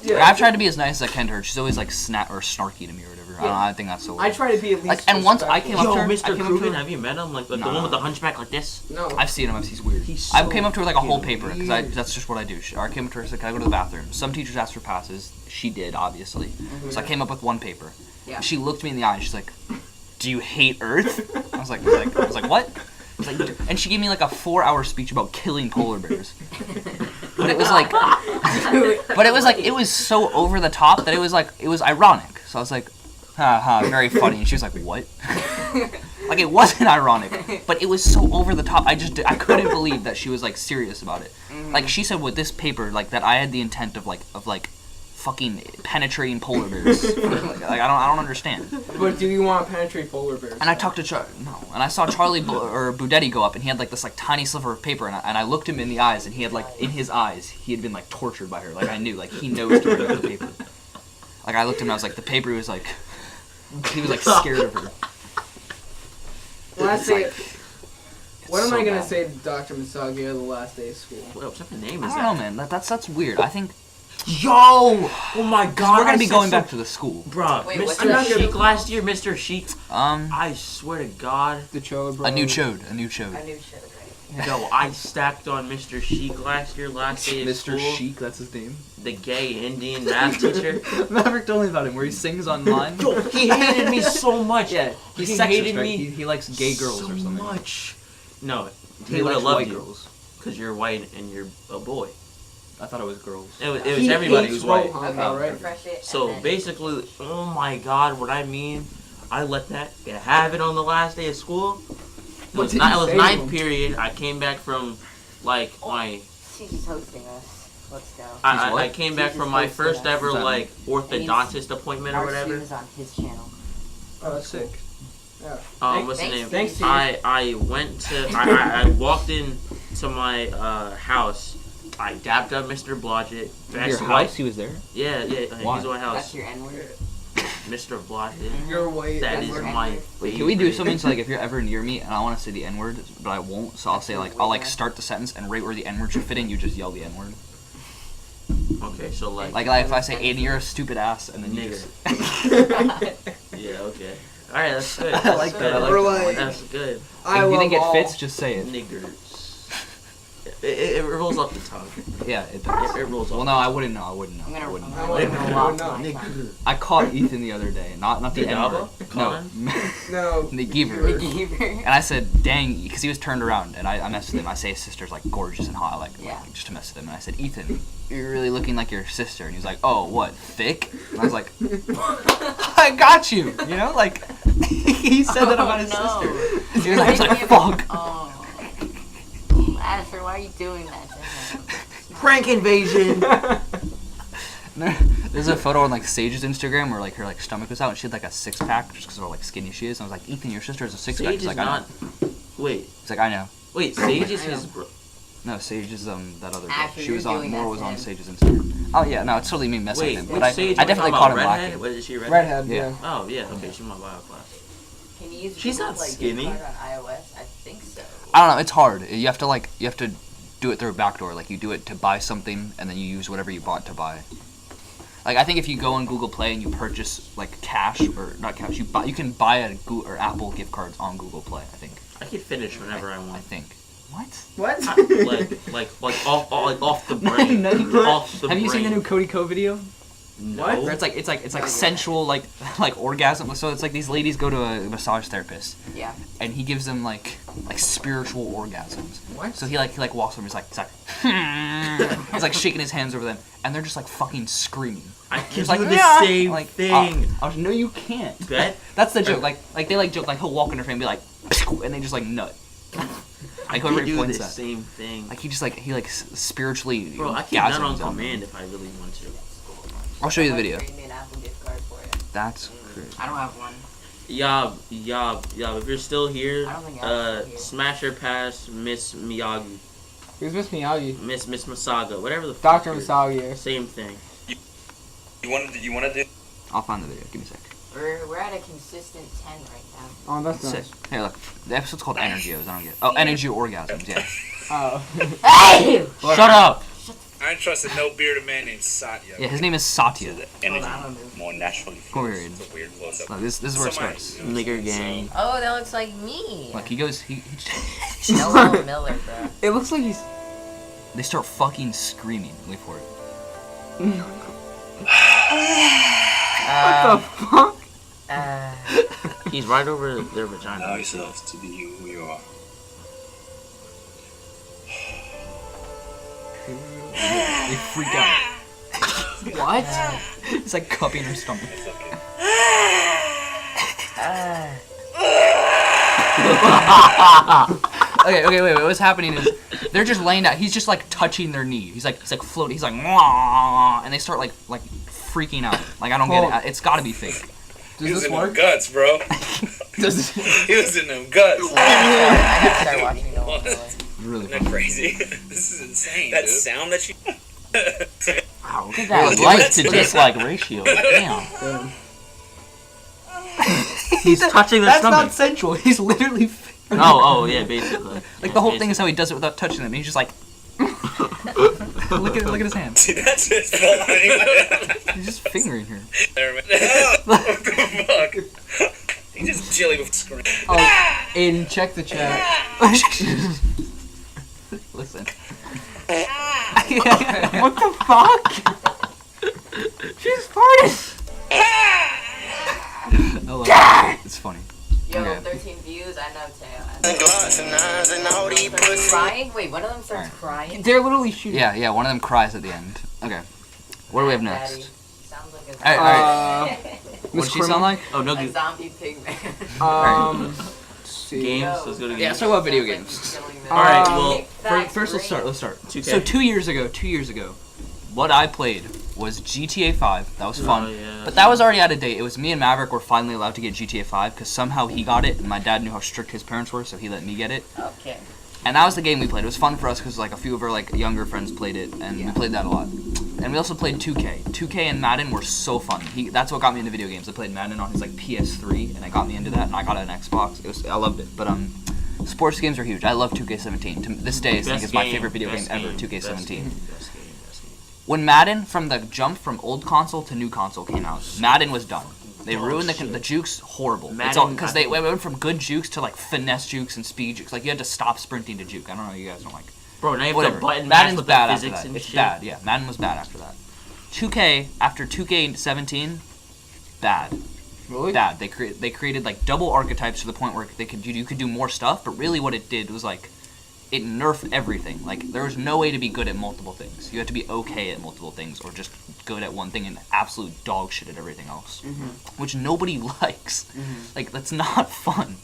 Yeah. I've tried to be as nice as I can to her. She's always like snarky to me or whatever. I think that's so I weird. try to be at least. Like, and once I came up Yo, to her, Mr. I came up to Krugman, her. have you met him? Like the Nah. one with the hunchback like this? No. I've seen him. He's weird. He's I so came up to her like a whole fucking paper because weird. that's just what I do. I came up to her and said, "Can I go to the bathroom?" Some teachers ask for passes. She did, obviously. So I came up with one paper. Yeah. She looked me in the eye and she's like, "Do you hate Earth?" I was like, "What?" I was like, and she gave me like a 4-hour speech about killing polar bears. But it was like, it was so over the top that it was ironic. So I was like, "Ha ha, very funny." And she was like, "What?" Like it wasn't ironic, but it was so over the top. I couldn't believe that she was like serious about it. Like she said with this paper, like that I had the intent of fucking penetrating polar bears. like I don't understand. But do you want to penetrate polar bears? And I talked to and I saw Charlie Budetti go up, and he had like this like tiny sliver of paper, and I looked him in the eyes, and he had like in his eyes he had been like tortured by her. Like I knew, like he knows to read the paper. Like I looked at him, and I was like, the paper was like, he was like scared of her. When I say, what am so I gonna bad. say to Dr. Misagi on the last day of school? What type of name I is don't know, that? man. That's weird. I think Yo! Oh my god! we're gonna I be said going so- back to the school. Bruh, Wait, what's I'm not Mr. gonna- Sheik last year, Mr. Sheik. Um, I swear to God, The Chode Bros. a new chode. a new show, right? yo, I stacked on Mr. Sheik last day of school. that's his name. The gay Indian math teacher. Maverick told me about him, where he sings online. Yo, he hated me so much. Yeah, he he's sexist, hated right? me. He likes gay girls so or something. much. No, He he would likes have loved white you girls. because you're white and you're a boy. I thought it was girls. It was He everybody hates who's white. Rohan, Okay, though, right? refresh it. So and then- basically, oh my god, what I mean, I let that have it on the last day of school. It What was, did not, you it was say to ninth him? period. I came back from my She's just hosting us. Let's go. I came back Jesus from my Christ, first yeah. ever What's that like orthodontist appointment or Our whatever. stream is on his channel. Oh, that's sick. What's the name? Thanks, Steve. I went to I walked in to my house. I dapped up Mr. Blodgett. Your house, he was there. Yeah, Why? he's my That's house. your N-word. Mr. Blodgett. You're white. That and is we're- my. Wait, can we do something so like if you're ever near me and I want to say the N-word, but I won't, so I'll say like I'll like start the sentence and right where the N-word should fit in, you just yell the N-word. Okay, so like. Like if I say Aiden, you're a stupid ass, and then you Nigger. just. Yeah. Okay. All right, that's good. I like That's that, I good. like We're like- That's good. I If you love think it all- fits, just say it. Niggers. It rolls off the tongue. Yeah, it does. It rolls off. Well, no, I wouldn't know. I wouldn't know. I'm gonna, I wouldn't I'm know. gonna wouldn't roll know. off No, my tongue. Nigger. I caught Ethan the other day, not the The N-word. Java? No, Colin? No. the Giver. Giver. And I said, dang, because he was turned around, and I messed with him. I say his sister's like gorgeous and hot, I like Yeah. just to mess with him. And I said, Ethan, you're really looking like your sister. And he was like, oh, what, thick? And I was like, I got you, you know, like he said that about his sister. He was like, fuck. Oh. Asher, why are you doing that to him? Prank invasion. There's a photo on like Sage's Instagram where like her like stomach was out and she had like a 6-pack just because of how like skinny she is. And I was like, Ethan, your sister has a 6-pack. Sage He's is like, I not. know. Wait, He's like, I know. Sage is his bro. No, Sage is that other girl. Asher, She you're was on doing more that was to on him. Sage's Instagram. Oh yeah, no, it's totally me messing Wait, with him. which But Sage? I Are we definitely talking caught him about lacking. redhead? What is she redhead? Redhead, Yeah. yeah. Oh yeah, okay, she's in my bio class. Can you use She's Google, not like, skinny. gift card on iOS? I think so. I don't know. It's hard. You have to do it through a backdoor. Like you do it to buy something, and then you use whatever you bought to buy. Like I think if you go on Google Play and you purchase like cash or not cash, you can buy a Google or Apple gift cards on Google Play. I think. I can finish whenever I I want. think. What? What? Like off the brain. No, you can't. Off the Have you seen the brain. new Cody Co video? What? Where it's like sensual like orgasm. So it's like these ladies go to a massage therapist. Yeah. And he gives them like spiritual orgasms. What? So he walks over. He's like he's like shaking his hands over them, and they're just like fucking screaming. I can He's do like, the "Yeah!" same Like, thing. no, you can't. Bet? That's the joke. Like they like joke. Like he'll walk in her face and be like, and they just like nut. Like I whoever can he do points the at. same thing. Like he spiritually. Bro, I can nut on gasms command if I really want to. I'll show you the video. Trade me an Apple gift card for it. That's crazy. I don't have one. Yob, if you're still here, I don't think I'm still here. smash her past Miss Miyagi. Who's Miss Miyagi? Miss Masaga, whatever the fuck. Dr. it is. Misagi. Same thing. You wanna do? I'll find the video. Give me a sec. We're at a consistent 10 right now. Oh, that's Sick. nice. Here, look. The episode's called Energios. I don't get it. Oh, Energy Orgasms, yeah. Oh. Hey! Shut up! I ain't trusted no bearded man named Satya. Yeah, his name is Satya. The Hold energy on, I'm gonna move. more naturally Come flows. here, It's a weird close up. Look, this is where it starts. Nigger gang. Oh, that looks like me. Like, he goes, Noel Miller, bro. It looks like he's. they start fucking screaming. Wait for it. What the fuck? He's right over their vagina. Allow yourself to be who you are. They freak out. What? It's like cupping her stomach. It's okay. Okay, wait. What's happening is they're just laying down. He's just like touching their knee. He's like floating. He's like, "Mwah," and they start like freaking out. Like I don't get it. It's got to be fake. Does He was this in work? them guts, bro. Does this? He was in them guts. I need to start watching Noel Miller. Really Isn't that funny. crazy? This is insane. That sound that you. Wow, Look at that that. like to dislike ratio. Damn. Damn. He's touching the That's stomach. not sensual. He's literally. Oh, yeah, basically. Like the whole thing is how he does it without touching them. He's just like. look at his hand. See, that's his fault. He's just fingering her. What the fuck? He just chilly with scream. Oh, Aiden, check the chat. Listen. What the fuck? She's farted. Oh, well, it's funny. Yo, Okay. 13 views. I know, Teo. And gloss and eyes and all these pussy. Crying? Wait, one of them starts crying. They're literally shooting. Yeah. One of them cries at the end. Okay. What do we have next? Daddy. Sounds like a Alright. What Miss does she sound like? Oh, no, a zombie pig man. Let's see. games. Let's go to Yeah, games. so about video Sounds like games. he's killing them. Alright, Um, well, Facts, First, let's great. start. 2K. So 2 years ago, what I played was GTA 5. That was fun. Oh, yeah. But that was already out of date. It was me and Maverick were finally allowed to get GTA 5 because somehow he got it and my dad knew how strict his parents were, so he let me get it. Okay. And that was the game we played. It was fun for us because like a few of our like younger friends played it, and we played that a lot. And we also played 2K. 2K and Madden were so fun. That's what got me into video games. I played Madden on his like PS3, and it got me into that. And I got an Xbox. I loved it. But sports games are huge. I love 2K17. To this day, I think it's my favorite video game ever. 2K17. Best game. When Madden, from the jump from old console to new console came out, Madden was done. They ruined the jukes. Horrible. Because they went from good jukes to like finesse jukes and speed jukes. Like you had to stop sprinting to juke. I don't know. You guys don't like. Bro, now you have Whatever. to button Madden's mash with bad the after physics that. and It's shit. bad. Yeah, Madden was bad after that. 2K after 2K17, bad. Really? Bad. They created like double archetypes to the point where you could do more stuff. But really, what it did was like. It nerfed everything. Like, there was no way to be good at multiple things. You had to be okay at multiple things, or just good at one thing and absolute dog shit at everything else, which nobody likes. Like, that's not fun.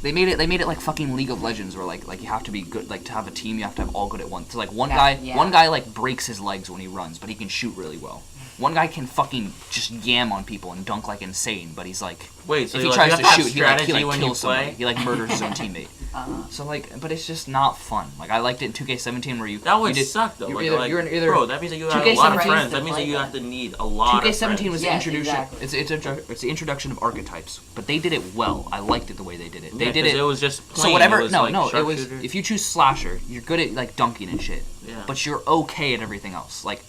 They made it like fucking League of Legends, where like you have to be good. Like to have a team, you have to have all good at once. So like one guy like breaks his legs when he runs, but he can shoot really well. One guy can fucking just yam on people and dunk like insane, but he's like, Wait, so if he you tries have to have shoot, he like strategy when you kills somebody. play? He like murders his own teammate. So like, but it's just not fun. Like I liked it in 2K17 where you That would you did, suck though. you're Like, either bro, that means that you have a lot of 2K17 friends. That means that you have to need a lot of 2K17 friends. was the Yes, introduction. exactly. It's the introduction of archetypes, but they did it well. I liked it the way they did it. They Yeah, did 'cause it. it was just plain. So whatever. It was No, like it was. sharpshooter. If you choose slasher, you're good at like dunking and shit. Yeah. But you're okay at everything else. Like,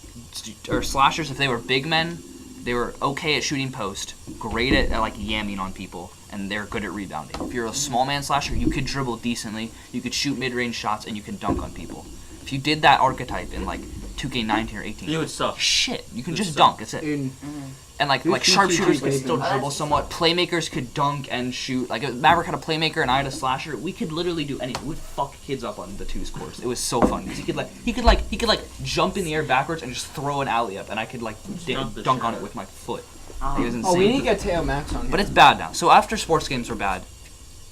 or slashers, if they were big men, they were okay at shooting post, great at like yamming on people, and they're good at rebounding. If you're a small man slasher, you could dribble decently, you could shoot mid-range shots, and you can dunk on people. If you did that archetype and like 2K19 or 18. You would suck. Shit, you can It just would dunk. That's it. In And like Who's sharpshooters could PG still baby? dribble somewhat. Playmakers could dunk and shoot. Like if Maverick had a playmaker and I had a slasher. We could literally do anything. We'd fuck kids up on the twos course. It was so fun because he could jump in the air backwards and just throw an alley up, and I could like dunk on it with my foot. It was insane. Oh, we need to get Teo Max on here. But it's bad now. So after sports games were bad,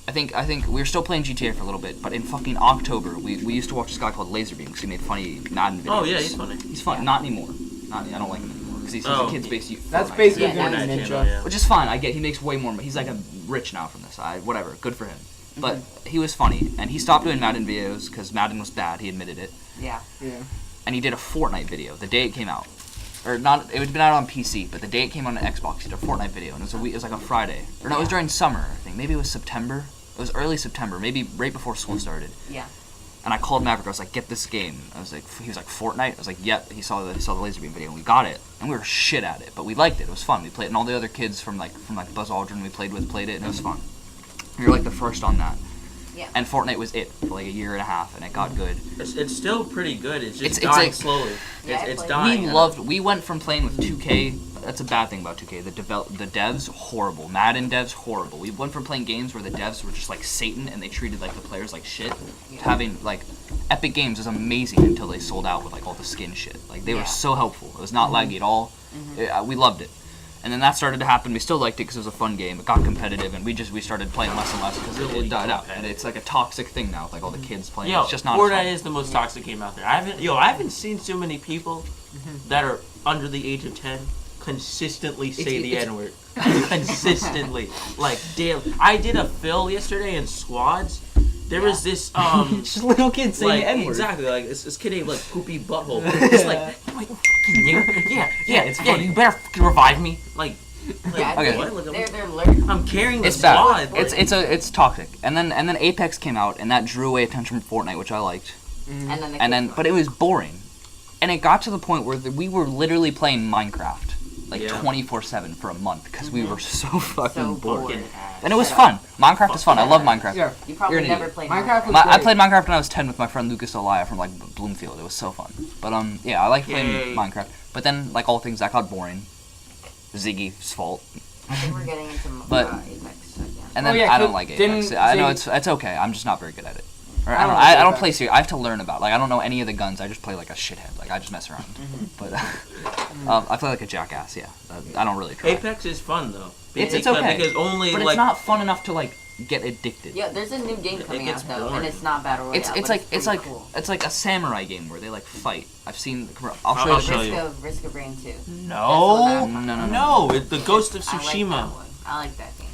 I think we were still playing GTA for a little bit. But in fucking October, we used to watch this guy called Laserbeam because he made funny Madden videos. Oh yeah, he's funny. He's fun. Not anymore. I don't like him anymore because he's a kids based. That's basically Yeah, Fortnite that's Ninja. yeah. Which is fine. I get he makes way more. But he's like rich now from this. Whatever. Good for him. But he was funny, and he stopped doing Madden videos because Madden was bad. He admitted it. Yeah. Yeah. And he did a Fortnite video the day it came out. Or not, it had been out on PC, but the day it came on Xbox, he did a Fortnite video, and it was like a Friday. Or no, it was during summer, I think. Maybe it was September. It was early September, maybe right before school started. Yeah. And I called Maverick, I was like, get this game. He was like, Fortnite? I was like, yep. He saw the Laserbeam video, and we got it. And we were shit at it, but we liked it. It was fun. We played it, and all the other kids from Buzz Aldrin we played with played it, and it was fun. We were like the first on that. Yeah. And Fortnite was it for like a year and a half, and it got good. It's still pretty good. It's just It's dying like- slowly. Yeah, I It's played dying. We went from playing with 2K. That's a bad thing about 2K. The devs horrible. Madden devs horrible. We went from playing games where the devs were just like Satan and they treated like the players like shit. To having like Epic Games was amazing until they sold out with like all the skin shit. Like they were so helpful. It was not laggy at all. We loved it. And then that started to happen. We still liked it because it was a fun game. It got competitive, and we started playing less and less because it died out. And it's like a toxic thing now, with like all the kids playing. Yo, It's just not. Fortnite fun. is the most toxic game out there. I haven't seen so many people that are under the age of 10 consistently say the N-word. Consistently. Like, damn. I did a fill yesterday in squads. There was this, Just little kids saying like, the N-word. exactly, like, this kid named, like, Poopy Butthole. It's like, you like, fucking nigger. Yeah, it's funny. you better fucking revive me. Like Yeah, Okay. what? Like, they're learning. I'm carrying the It's bad. squad. It's toxic. And then Apex came out, and that drew away attention from Fortnite, which I liked. And then But it was boring. And it got to the point where we were literally playing Minecraft like Yeah. 24/7 for a month because we were so fucking so bored. bored. And it was fun. Minecraft is fun. I love Minecraft. Yeah. You probably You're an never idiot. played Minecraft was I great. played Minecraft when I was 10 with my friend Lucas Elia from like Bloomfield. It was so fun. But yeah, I like playing Yay. Minecraft. But then like all things that got boring. Ziggy's fault. I think we're getting into But- Apex again. And then Oh, yeah, I don't could- like didn't Apex. I know Ziggy- it's okay. I'm just not very good at it. Or, I don't I don't like play Apex. serious. I have to learn about. Like I don't know any of the guns. I just play like a shithead. Like I just mess around. But I play like a jackass. Yeah. I don't really try. Apex is fun, though. It's okay. Because only, But like, it's not fun enough to like get addicted. Yeah, there's a new game coming gets out though, boring. and it's not battle royale. It's but like pretty cool. it's like a samurai game where they like fight. I've seen. I'll I'll show you. show you. Risk of Rain 2. No, No. It's the Ghost of I like that Tsushima. one. I like that game.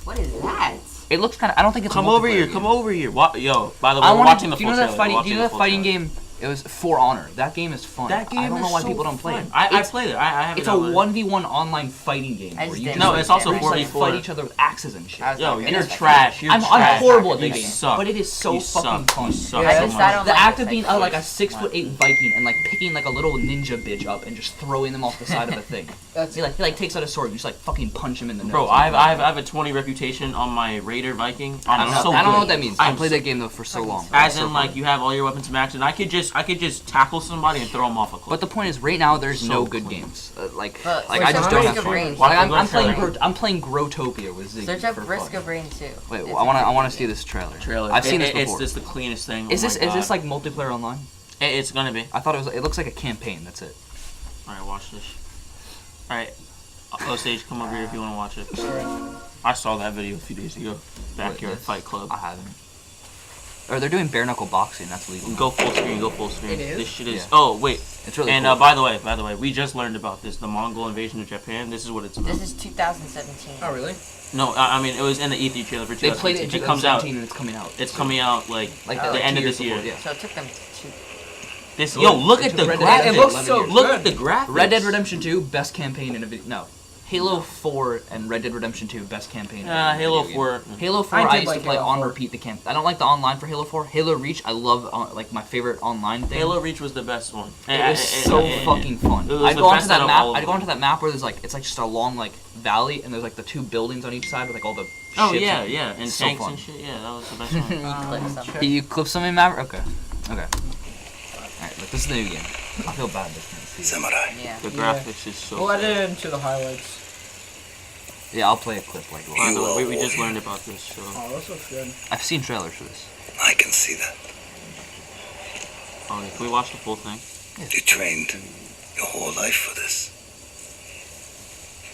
What is that? It looks kind of. I don't think it's. Come a over multiplayer here. game. Come over here. Yo, by the way, I we're want watching the do full you know that trailer. fighting? We're Do you know watching that the fighting full trailer. game? It was For Honor. That game is fun. That game I don't know is why so people don't play fun. it. I played it. I have It's it a downloaded. 1v1 online fighting game I where just you didn't just, No, it's also you just, like, 4v4. fight each other with axes and shit. I was Yo, like, you're it's trash. You're I'm trash. horrible at You that game, suck. but it is so You fucking suck. fun. You suck Yeah, so I just- much. I don't The like act this of being type of like a shit. 6'8" Viking and like picking like a little ninja bitch up and just throwing them off the side of a thing. He like takes out a sword and just like fucking punch him in the nose. Bro, I have a 20 reputation on my Raider Viking. I I'm don't so know. I don't know good. what that means. I'm I played so- that game though for so long. As So in, like, good. you have all your weapons maxed, and I could just tackle somebody and throw them off a cliff. But the point is, right now there's So no good clean. games. Like But- I wait, just so don't Risk have of fun. Rain- Like, I'm Watch the playing trailer. I'm playing Growtopia with Ziggy Search up for Risk fun. of Rain 2. Wait, It's I want a to see this trailer. Trailer. I've seen this It's before. just the cleanest thing. Is Oh this my God. like multiplayer online? It's gonna be. I thought it was. It looks like a campaign. That's it. All right, watch this. All right, Osage, come over here if you want to watch it. I saw that video a few days ago. Backyard this? Fight Club. I haven't. Or they're doing bare knuckle boxing. That's legal. Go full screen. Go full screen. It is? This shit is. Yeah. Oh wait. It's really And cool. by the way, we just learned about this. The Mongol invasion of Japan. This is what it's about. This is 2017. Oh, really? No, I mean it was in the E3 trailer for 2017. they played it in It comes out. 2017 and it's coming out. It's coming out like Like the end 2 of this years year. before, yeah. So it took them two. This yo, look at the Red Dead graphics. It looks 11 so years. Look good. at the graphics. Red Dead Redemption 2 best campaign in a video. No, Halo 4 and Red Dead Redemption 2 best campaign. in a Halo video 4. game. Halo 4 I I, did used like to play Halo on 4. repeat the camp. I don't like the online for Halo 4. Halo Reach I love like my favorite online thing. Halo Reach was the best one. It was so fucking fun. It was I'd the go onto best that out of map. all of I'd go them. onto that map where there's like it's like just a long like valley and there's like the 2 buildings on each side with like all the Oh ships yeah, and- yeah, and so tanks fun. and shit. Yeah, that was the best one. Clip something. You clip something, Maverick? Okay. Alright, look, this is the new game. I feel bad they can't see it. Samurai. Yeah. The Yeah. graphics is so. We'll edit good. it into the highlights. Yeah, I'll play a clip like By the that. way, we just learned about this, so. Oh, this looks good. I've seen trailers for this. I can see that. Oh, can we watch the full thing? You trained your whole life for this.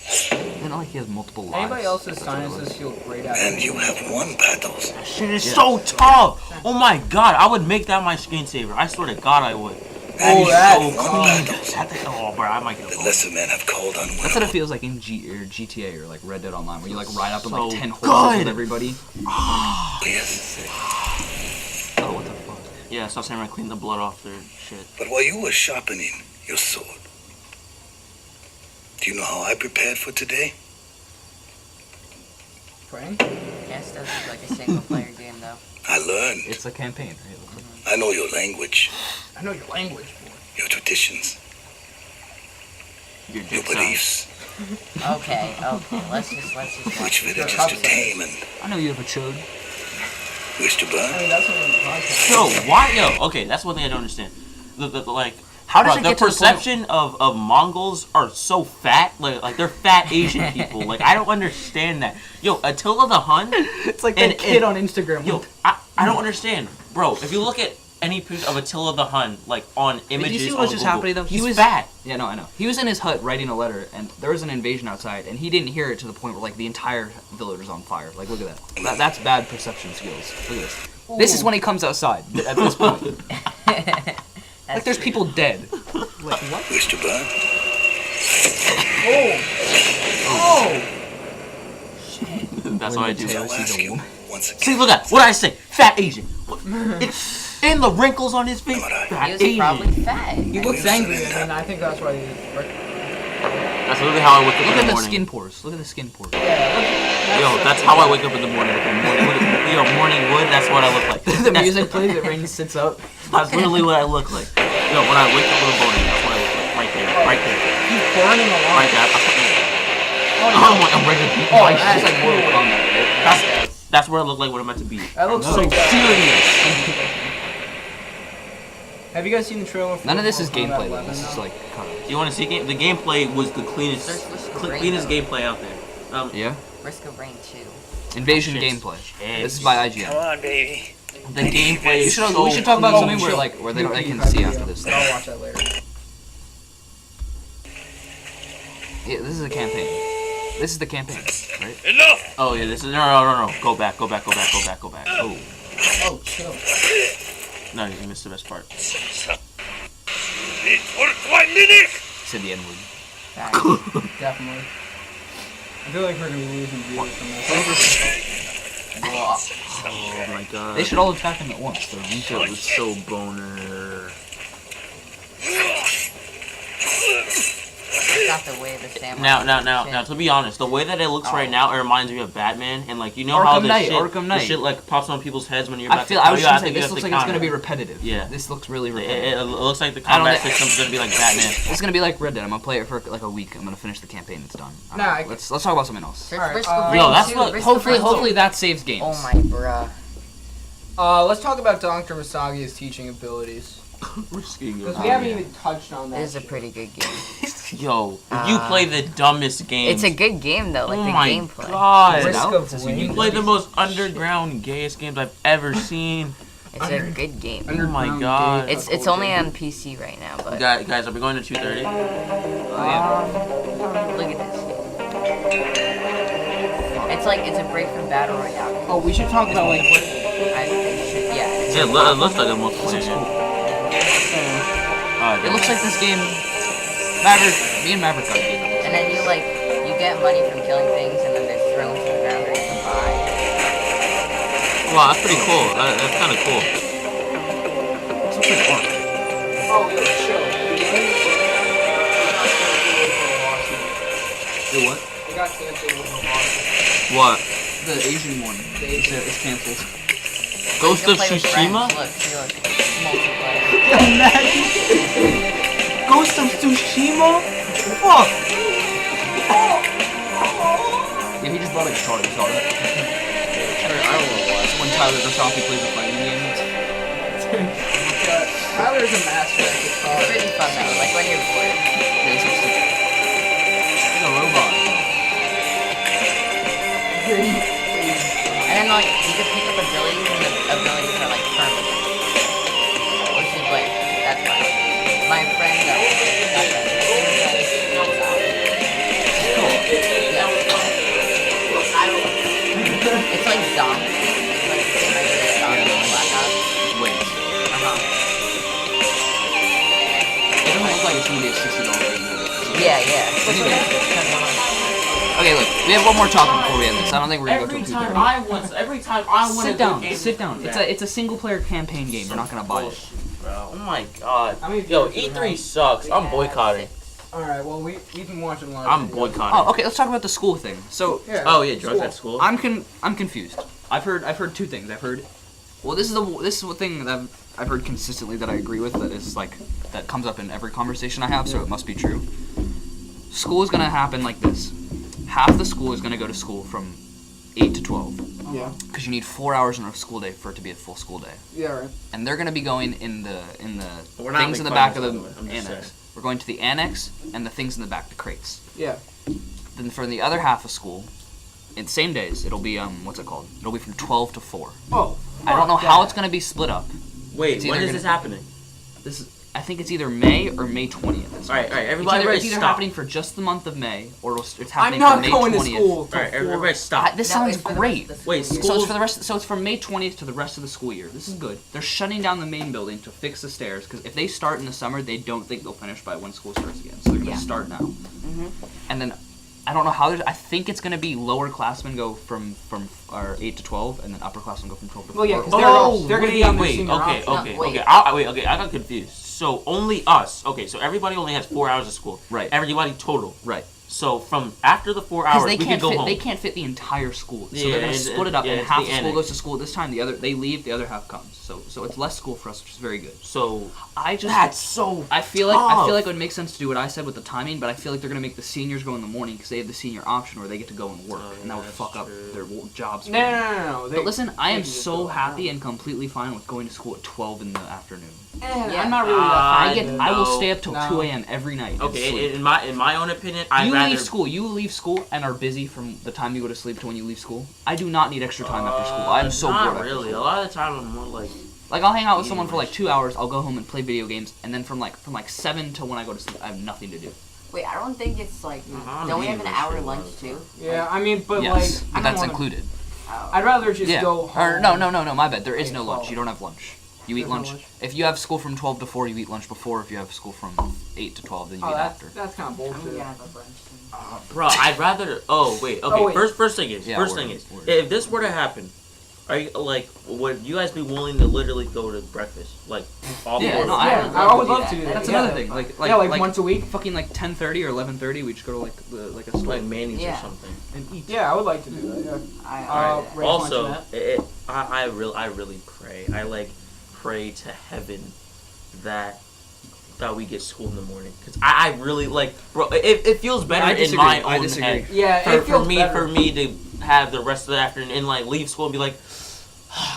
It's not like he has multiple lives. Anybody else's That's what it sinuses was. feel great out And you have won battles. That shit is so tough! Oh my god, I would make that my screensaver. I swear to god I would. And you that's have won clean. battles. Oh, bro, I might get The a lesser men have called That's what it unwinnable. feels like in GTA or like Red Dead Online, where you like ride up in So like 10 horses good. with everybody. Yes. Oh, what the fuck? Yeah, stop saying I clean the blood off their shit. But while you were sharpening your sword, do you know how I prepared for today? Frank? Yes, does look like a single player game though. I learned. It's a campaign, right? I know your language, I know your language, boy. your traditions, Your your dick size. beliefs, Okay, let's just which watch it. villages to tame and I know you have a chode. wish to I burn. mean, that's what the podcast. Yo, why? Yo, okay, that's one thing I don't understand. Like, How does bro, it the get to the point? perception of Mongols are so fat, like they're fat Asian people. Like, I don't understand that. Yo, Attila the Hun. It's like And- that kid and- on Instagram. Yo, I don't understand, bro. If you look at any picture of Attila the Hun, like on images, Did you see what on was just Google, happening though? He's He was fat. Yeah, no, I know. He was in his hut writing a letter, and there was an invasion outside, and he didn't hear it to the point where like the entire village was on fire. Like, look at that. That's bad perception skills. Look at this. This is when he comes outside. At this point, like there's people dead. Like what? Wish to burn. Oh! That's what I do. So I'll ask you once See, again. look at what I say. Fat Asian. It's in the wrinkles on his face. Fat He was Asian. probably fat. He looks angry, and I think that's why he. That's literally how I wake up Look in at the the morning. skin pores. Look at the skin pores. Yo, that's how I wake up in the morning. Yo, morning wood. That's what I look like. The music plays, it rings, sits up. That's literally what I look like. Yo, when I wake up in the morning, that's what I look like. Right there. Right there. He's burning a lot. Right there. I'm ready to beat Oh, my It's that's just like Mortal Kombat, right? That's where I look like when I'm about to beat. That looks So so serious. Have you guys seen the trailer for None of this is Mortal Kombat gameplay though. 11 This is now? like kind of. You want to see game? The gameplay was the cleanest, cleanest gameplay out there. Yeah. Risk of Rain 2. Invasion Shit's gameplay. shit. This is by IGN. on, baby. The gameplay is so We should talk about Oh, something where chill. like where they You can have see the, after this. I'll watch that later. Yeah, this is a campaign. This is the campaign, right? Enough! Oh yeah, this is no. Go back. Oh, Oh, chill. no, you missed the best part. Said the N word. Definitely. I feel like we're gonna be losing viewers from this. Oh my god. They should all attack him at once. Though. It was so boner. Got the way the samurai. Now, to be honest, the way that it looks right now, it reminds me of Batman, and like you know how the Arkham Knight. shit like pops on people's heads when you're about I was to. just saying, this looks like it's gonna be repetitive. Yeah. This looks really It repetitive. looks like the I don't combat think- system's gonna be like Batman. It's gonna be like Red Dead. I'm gonna play it for like a week. I'm gonna finish the campaign. It's done. I don't Nah, know. Let's talk about something else. Alright, Risk of Rain Yo, that's 2, what- Risk of Hopefully, Rain 2. hopefully that saves games. Oh my bruh. Let's talk about Dr. Misagi's teaching abilities. Because we haven't even touched on that. It is a shit. pretty good game. Yo, if you play the dumbest game. It's a good game though, like oh the my gameplay. god. Risk out? of It's a Rain. You play the most underground, gayest games I've ever seen. It's a good game. Oh my Underground god. gay It's only on PC right now, but Guys, are we going to 2:30? look at this. It's a break from Battle Royale. Oh, we should talk about like what. Yeah, it looks like a multiplayer game. It looks like this game. Me and Maverick got a game. And then you get money from killing things, and then there's thrones to the ground that you can buy. Wow, that's pretty cool. That's kind of cool. This looks like art. Oh, yo, chill. The what? We got canceled with a lawsuit. What? The Asian one. It's canceled. Ghost You of can play with Tsushima? friends. Look, multiplayer. Ghost of Tsushima? Fuck! Yeah, he just bought a guitar. You saw that? I don't know why. It's when Tyler Versace plays a fighting game. Tyler's a master at guitar. It's pretty fun though, like when you're bored. He's a robot. And then like, you can pick up abilities and the abilities are like permanent. Which is like, that's fun. My friend got that. It's like zombies. It's like the same idea as zombies in Black Ops. Wait. Uh-huh. It doesn't look like it's gonna be a $60 game. Yeah. Okay, look, we have one more topic before we end this. I don't think we're gonna go too far. Every time I want Sit down. It's a single player campaign game. You're not gonna buy it. Bro. Oh my god. I mean, Yo, E3 sucks. I'm boycotting. Alright, well, we've been watching a lot of I'm videos. boycotting. Oh, okay. Let's talk about the school thing. So, Yeah, Oh yeah, drugs at school. I'm confused. I've heard two things. Well, this is the thing that I've heard consistently that I agree with. That is like that comes up in every conversation I have. So it must be true. School is gonna happen like this. Half the school is gonna go to school from 8 to 12. Yeah. Because you need 4 hours in a school day for it to be a full school day. Yeah, right. And they're gonna be going in the We're not things in the making back fun of of the it, I'm just annex. saying. We're going to the annex and the things in the back, the crates. Yeah. Then for the other half of school, in the same days, it'll be what's it called? It'll be from 12 to 4. Oh. I don't know how it's gonna be split up. Wait, It's when either is this gonna- happening? I think it's either May or May 20th. Alright, It's everybody, either stop. happening for just the month of May, or it's I'm happening not for May going 20th. to school. Alright, everybody stop. This No, sounds it's for the great. rest of the Wait, school year. So it's school- for the rest. So it's from May 20th to the rest of the school year. This is good. They're shutting down the main building to fix the stairs because if they start in the summer, they don't think they'll finish by when school starts again. So they're gonna Yeah. start now. Mhm. And then I don't know how. I think it's gonna be lower classmen go from 8 to 12, and then upperclassmen go from 12 to 4. Well, yeah, 'cause they're gonna be on their senior okay, option. okay, No, wait. okay. Okay, I got confused. So only us. Okay, so everybody only has 4 hours of school. Right. Everybody total. Right. So from after the 4 Because hours, they we can't could go fit. home. They can't fit the entire school. So Yeah, they're gonna and- split it up, yeah, and it's half the the school annex. goes to school at this time. They leave. The other half comes. So it's less school for us, which is very good. So I just that's so. I feel like it would make sense to do what I said with the timing, but I feel like they're gonna make the seniors go in the morning because they have the senior option where they get to go and work, Oh, and that would that's fuck up true. their jobs. for No. them. They, But listen, I they am can just so go happy now. and completely fine with going to school at 12 in the afternoon. Yeah. I'm not really that I fine. I will no, stay up till no. 2 a.m. every night. and Okay, sleep. in my own opinion, I'd You rather. leave school and are busy from the time you go to sleep to when you leave school. I do not need extra time after school. I'm so bored. Not after really. school. A lot of the time, I'm more like. Like I'll hang out with someone for like 2 hours. I'll go home and play video games, and then from like 7 till when I go to sleep, I have nothing to do. Wait, I don't think it's like. I'm Don't we have an eating hour this shit lunch all too? Yeah, I mean, but yes, like, I but don't that's wanna, included. Oh. I'd rather just Yeah. go home. Or no. My bad. There is no Okay, lunch. well, You don't have lunch. You eat there's no lunch. lunch? If you have school from 12 to 4, you eat lunch before. If you have school from 8 to 12, then you Oh, eat that's after. kind of I'm bullshit. gonna have a brunch soon. Bro, I'd rather. Oh wait. Okay. Oh, wait. First thing is. Yeah, first word, thing is. word. If this were to happen, are you like? Would you guys be willing to literally go to breakfast, like all Yeah, four of no, us? I would love to do that. That's yeah. another thing. Like once a week. Fucking like 10:30 or 11:30, we just go to like a store Like Manny's Yeah. or something. and eat. Yeah, I would like to do that. Yeah. I Raise Also, lunch and I really pray. I like pray to heaven that we get school in the morning, because I really like, bro. It feels better I in disagree. my I own disagree. head. Yeah, For, it feels for me better. for me to have the rest of the afternoon and like leave school and be like,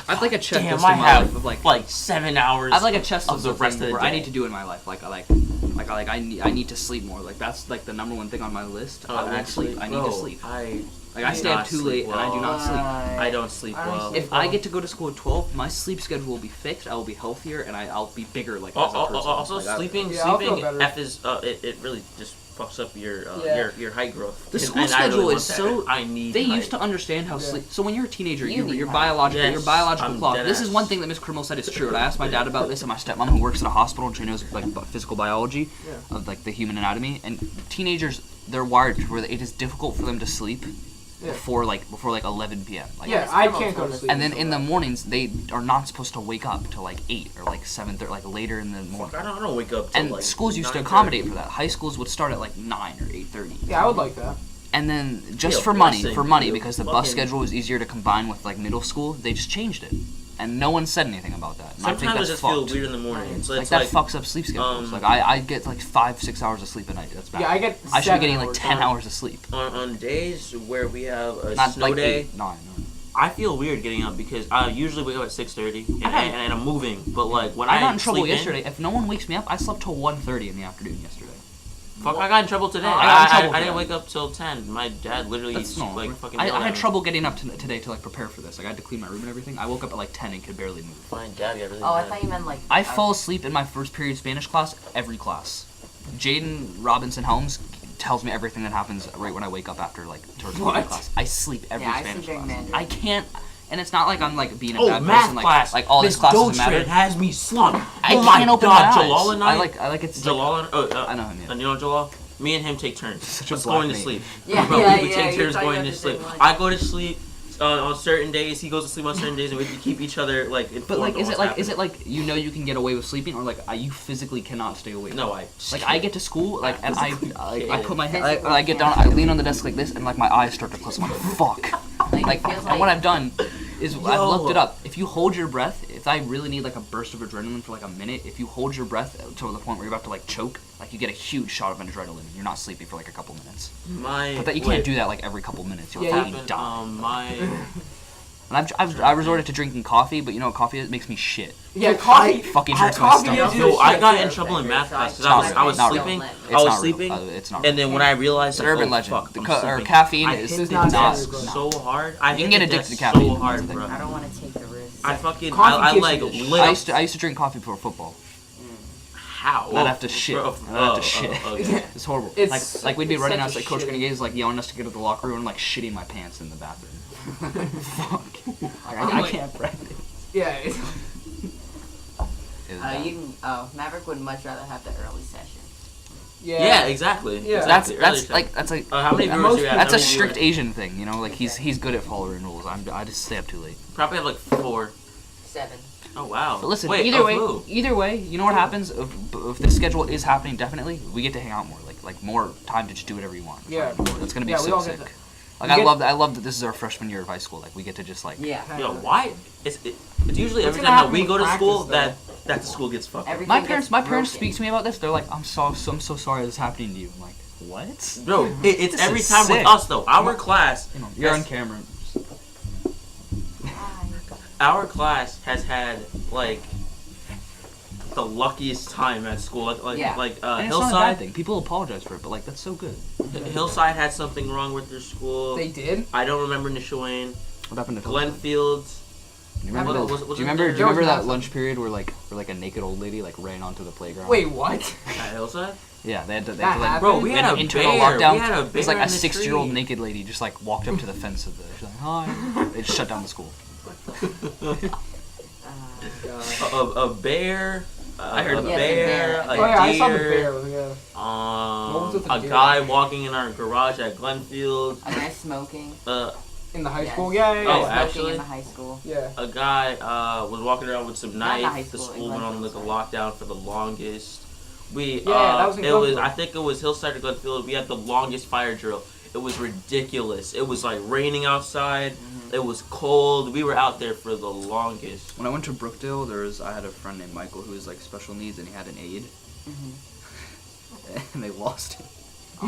I'd like a checklist damn, in I my have life of like. like 7 hours. I'd like a checklist of the rest of the where I day. need to do in my life. I need to sleep more. Like that's like the number one thing on my list. Oh, I won't actually, sleep. I need bro, to sleep. I I do stay up not too sleep late and I do well. not sleep. I don't sleep I don't well. sleep If I get to go to school at 12, my sleep schedule will be fixed. I will be healthier and I'll be bigger. Like as a person. Also, Like, sleeping I'll feel sleeping better. F is it really just fucks up your Yeah. your height growth. The And- school and I really schedule want is that. so- I need. They height. used to understand how Yeah. sleep. So when you're a teenager, You need your height. biological Yes, your biological I'm clock. dead This is ass. one thing that Miss Krimmel said is true. And I asked my dad about this and my stepmom, who works at a hospital and she knows like physical biology Yeah. of like the human anatomy. And teenagers, they're wired to where it is difficult for them to sleep Yeah. before 11 p.m. Like, Yeah, I can't go to sleep. and then in the mornings they are not supposed to wake up till like 8 or like 7:30, like later in the morning. I don't wake up. Till And like schools used to 9:30. accommodate for that. High schools would start at like 9 or 8:30. Yeah, I would like that. And then just Yeah, for blessing, money, you because the bus fucking- schedule was easier to combine with like middle school, they just changed it, and no one said anything about that. And I think Sometimes I that's just feel fucked. weird in the morning. It's Like it's that fucks up sleep schedules. Like I get like 5-6 hours of sleep a night. That's bad. Yeah, I get. I should be 7 getting like hours. 10 hours of sleep. on days where we have a Not snow like day. 8, 9. I feel weird getting up because I usually wake up at 6:30 and I'm moving. But like when I got in trouble sleep yesterday. If no one wakes me up, I slept till 1:30 in the afternoon yesterday. Fuck, I got in trouble today. I got in trouble I didn't today. wake up till 10. My dad literally fucking. I had trouble getting up today to like prepare for this. Like I had to clean my room and everything. I wogot up at like 10 and could barely move. My dad got really Oh, I mad. thought you meant like. I fall asleep in my first period Spanish class every class. Jaden Robinson Helms tells me everything that happens right when I wake up after like towards class. I sleep every Yeah, I Spanish sleep during class. Mandarin. I can't. And it's not like I'm like being a Oh, bad math person. class. Like all this class doesn't matter. has me slumped. I Oh my can't open God, my eyes. Jalal and I like it's Jalal and I know him. Yeah. and you know Jalal? Me and him take turns. Such a Just black going to name. sleep. Yeah, Bro, yeah, we yeah, take you're turns talking going about to the same sleep. one. I go to sleep on certain days. He goes to sleep on certain days, and we have to keep each other like informed. But like, of is what's it happening. like you know you can get away with sleeping, or like you physically cannot stay awake? No, I Like I get to school, like and I can't. put my head, I get down, I lean on the desk like this, and like my eyes start to close. I'm like, fuck. Like, it feels and what like- I've done is I've looked it up. If you hold your breath, if I really need like a burst of adrenaline for like a minute, if you hold your breath to the point where you're about to like choke, like you get a huge shot of adrenaline. You're not sleepy for like a couple minutes. But that you can't do that like every couple minutes. You'll fucking die. And I resorted to drinking coffee, but you know what coffee is? It makes me shit. Yeah, coffee. Fucking hurts my coffee stomach. gives you No, the I shit, got too. in trouble in math class because It's I was not sleeping. real. I was not sleeping, real. It's not and real. then when I realized, It's an urban oh, legend. fuck, The I'm or sleeping. caffeine I is hit It's the not desk good. so hard. I You hit can get the addicted desk to caffeine. so hard, That's the bro. thing. I don't want to take the risk. I fucking Coffee I gives like you the lit I up. used to drink coffee before football. How? I'd have to shit. Bro, I'd have to shit. okay. It's horrible. It's- like we'd be it's running such out, a like Coach shitty- Renegade is like yelling us to get to the locker room and like shitting my pants in the bathroom. Fuck. Like, I can't practice. Yeah. It's, Maverick would much rather have the early session. Yeah, exactly. Yeah. That's Exactly. that's Early like that's like how many viewers do you have? that's How a many strict viewers? Asian thing, you know. Like he's good at following rules. I just stay up too late. Probably have like 4. 7. Oh wow. But listen, Wait, either way, who? you know what happens if the schedule is happening. Definitely, we get to hang out more, like more time to just do whatever you want. Yeah. That's gonna be Yeah, we so all sick. get Like we I love that this is our freshman year of high school. Like we get to just like. Yeah. Yo, why? It's usually What's every gonna time that we happen go to with school practice, that the school gets fucked up. Everything My gets parents broken. speak to me about this. They're like, I'm so sorry this is happening to you. I'm like, what? Bro, it's This every is time sick. with us though. Our class, You know, you're on has- camera. our class has had like the luckiest time at school. Like Yeah. And it's not a bad Hillside. thing. People apologize for it, but like that's so good. Hillside had something wrong with their school. they did. I don't remember Nishoane. What happened to Glenfields. Do you remember, What- that- was- do was you it remember? there? Do you remember There was that nothing. lunch period where a naked old lady like ran onto the playground? Wait, what? At Hillside? Yeah, they had to That like. happened? Bro, we they had a internal bear. lockdown. We had a It was like bear a in the 60-year-old tree. naked lady just like walked up to the fence of the. She's like, hi. They just shut down the school. A bear. I heard a about that. bear. Yeah, A the Oh yeah, I saw the deer. bear. Yeah. What was with the A deer? guy walking in our garage at Glenfield. A guy smoking. In the high Yes. school. Yeah, yeah, Oh, yeah. Smoking actually? in the high school. Yeah. A guy was walking around with some Not in high knife. The school, school in went on like a lockdown for the longest. We that was in it was Glenfield. I think it was Hillside or Glenfield. We had the longest fire drill. It was ridiculous. It was like raining outside. It was cold. We were out there for the longest. When I went to Brookdale, I had a friend named Michael who was like special needs, and he had an aide, and they lost him.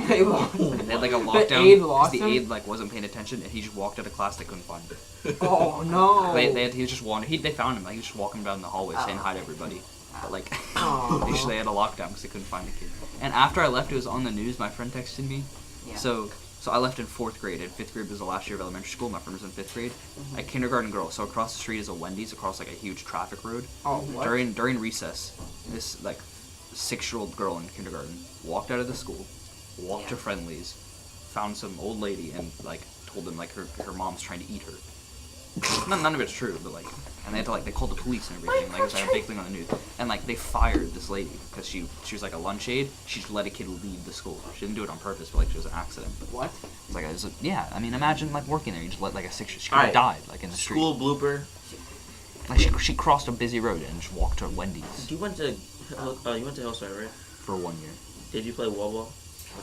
They lost. They had like a lockdown. aide 'cause lost the him? aide like wasn't paying attention, and he just walked out of class. They couldn't find him. Oh no. He was just wandering. They found him. Like he was just walking down the hallway saying hi to everybody. But like, Aw. they had a lockdown because they couldn't find the kid. And after I left, it was on the news. My friend texted me. Yeah. So I left in 4th grade, and 5th grade was the last year of elementary school. My friend was in 5th grade. A kindergarten girl. So across the street is a Wendy's across like a huge traffic road. Oh what? During recess, this like 6-year-old girl in kindergarten walked out of the school, walked to Friendly's, found some old lady, and like told them like her mom's trying to eat her. None of it's true, but like, and they had to like they called the police and everything. Like it was like a big thing on the news, and like they fired this lady because she was like a lunch aide. She just let a kid leave the school. She didn't do it on purpose, but like it was an accident. But What? it's like yeah. I mean, imagine like working there. You just let like a 6-year-old. She could Alright. have died like in the street. School blooper. Like she crossed a busy road and just walked to Wendy's You went to Hillside, right? for 1 year. Did you play wall ball?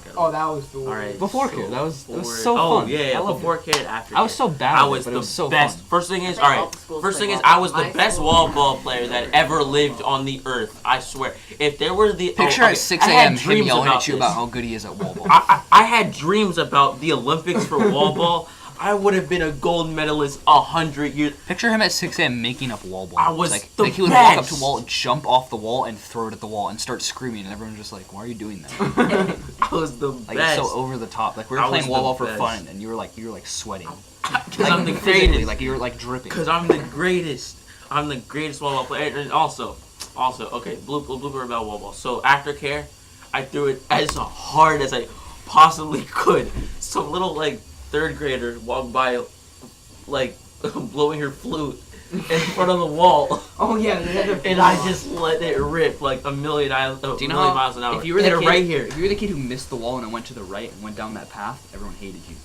Okay. Oh, that was the. All right. Before so kid, that was before- so oh, fun. yeah, I loved before it. kid, after I was kid. so bad I at it, was but it the was so best. fun. First thing is, I think all alright. the schools First play thing is, wall I ball. was the My best school- wall ball player that ever lived on the earth. I swear. If there were the Picture okay, at 6 I had a.m. him dreams yelling at you this. about how good he is at wall ball. I had dreams about the Olympics for wall ball. I would have been a gold medalist 100 years. Picture him at 6 a.m. making up wall balls. I was the like he would walk up to best. a wall, jump off the wall, and throw it at the wall and start screaming, and everyone's just like, "Why are you doing that?" I was the Like best. it's so over the top. Like we were I playing was wall the ball for best. fun, and you were like sweating. Because Like I'm the physically, greatest. like you were like dripping. Because I'm the greatest. I'm the greatest wall ball player. And also, okay, blooper about wall ball. So aftercare, I threw it as hard as I possibly could. Some little like 3rd grader walked by, like blowing her flute in front of the wall, Oh yeah, they had and I just let it rip like a million miles Do you know miles an hour. if you were the They're kid, right here. if you were the kid who missed the wall and it went to the right and went down that path, everyone hated you.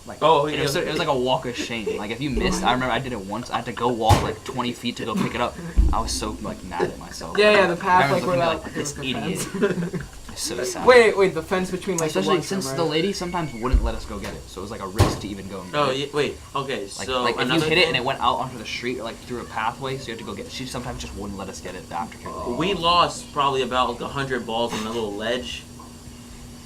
Like, Oh, and yeah. it was like a walk of shame. Like if you missed, I remember I did it once. I had to go walk like 20 feet to go pick it up. I was so like mad at myself. Yeah, the path Everyone's like where looking that at me like this idiot. It's so sad. Wait, the fence between like the Especially lunchroom, since right? the lady sometimes wouldn't let us go get it, so it was like a risk to even go. And get Oh, it. yeah, wait. Okay, Like, so like if you another hit it thing, and it went out onto the street or like through a pathway, so you had to go get it. She sometimes just wouldn't let us get it the aftercare. we lost probably about like 100 balls on the little ledge.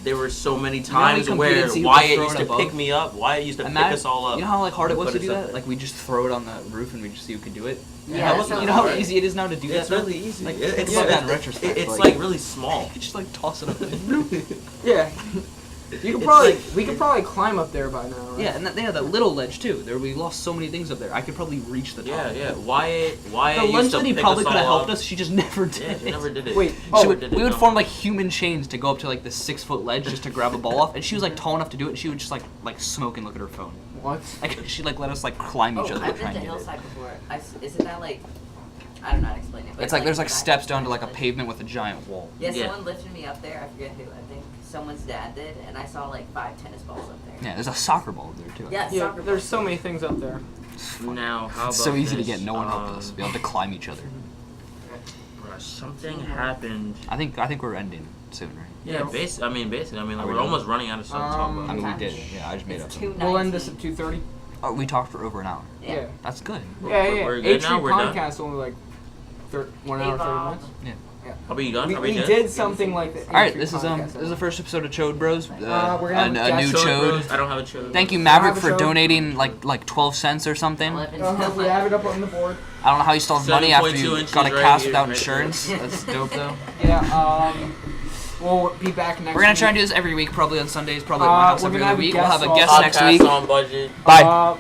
There were so many know how we times competed where to see who could Wyatt throw used it to above? pick me up. Wyatt used to pick Imagine, us all up. you know how like hard it was Put to us do up that? Like we just throw it on the roof and we just see who could do it. Yeah, You so know how hard. easy it is now to do It's that. really easy. Like, It's think about that in like- retrospect, It's like- like really small. You just like toss it up. Yeah. You could It's probably like- we could probably climb up there by now, right? Yeah, and they had that little ledge too. We lost so many things up there. I could probably reach the top. Yeah. Wyatt The used lunch to lady pick probably us could have all helped up. us. She just never did. Yeah, she it. never did it. Wait, She oh, would- did it, we would no. form like human chains to go up to like the 6-foot ledge just to grab a ball off, and she was like tall enough to do it. And she would just like smoke and look at her phone. what? Like she like let us like climb each Oh, other I've to try been to and get it. Hillside before. Isn't that like, I don't know how to explain it. But It's like there's like back- steps down to like a pavement with a giant wall. Yeah, Yeah. someone lifted me up there. I forget who. I think someone's dad did, and I saw like 5 tennis balls up there. Yeah, there's a soccer ball there too. Yeah, Yeah, soccer there's balls. so many things up there. Now, how about It's so easy to this? get. No one helped us. We had to climb each other. Something happened. I think we're ending soon, right? Yeah, basically, like, Are we we're done? almost running out of stuff to talk Um, about. I mean, we Okay. did. Yeah, I just made up It's something. We'll end this 2:19. at 2:30. Oh, we talked for over an hour. Yeah. That's good. We're good now? We're done? podcast only like 1 hour 30 Evolve. minutes. Are we done? We, Are we we done? did something like the All right, A3 this is podcast the first episode of Chode Bros. we're gonna have a new guests. Chode Chode. Bros. I don't have a chode. Thank you, Maverick, have a for Chode. donating like 12 cents or something. 11. We have it up on the board. I don't know how you still have money after 7.2 you inches got a right cast here, without right insurance. That's dope though. Yeah. We'll be back next. We're gonna try and week. do this every week, probably on Sundays, probably at my house we're every gonna other have week. We'll have a guests guest all- next Podcast week. on budget. Bye.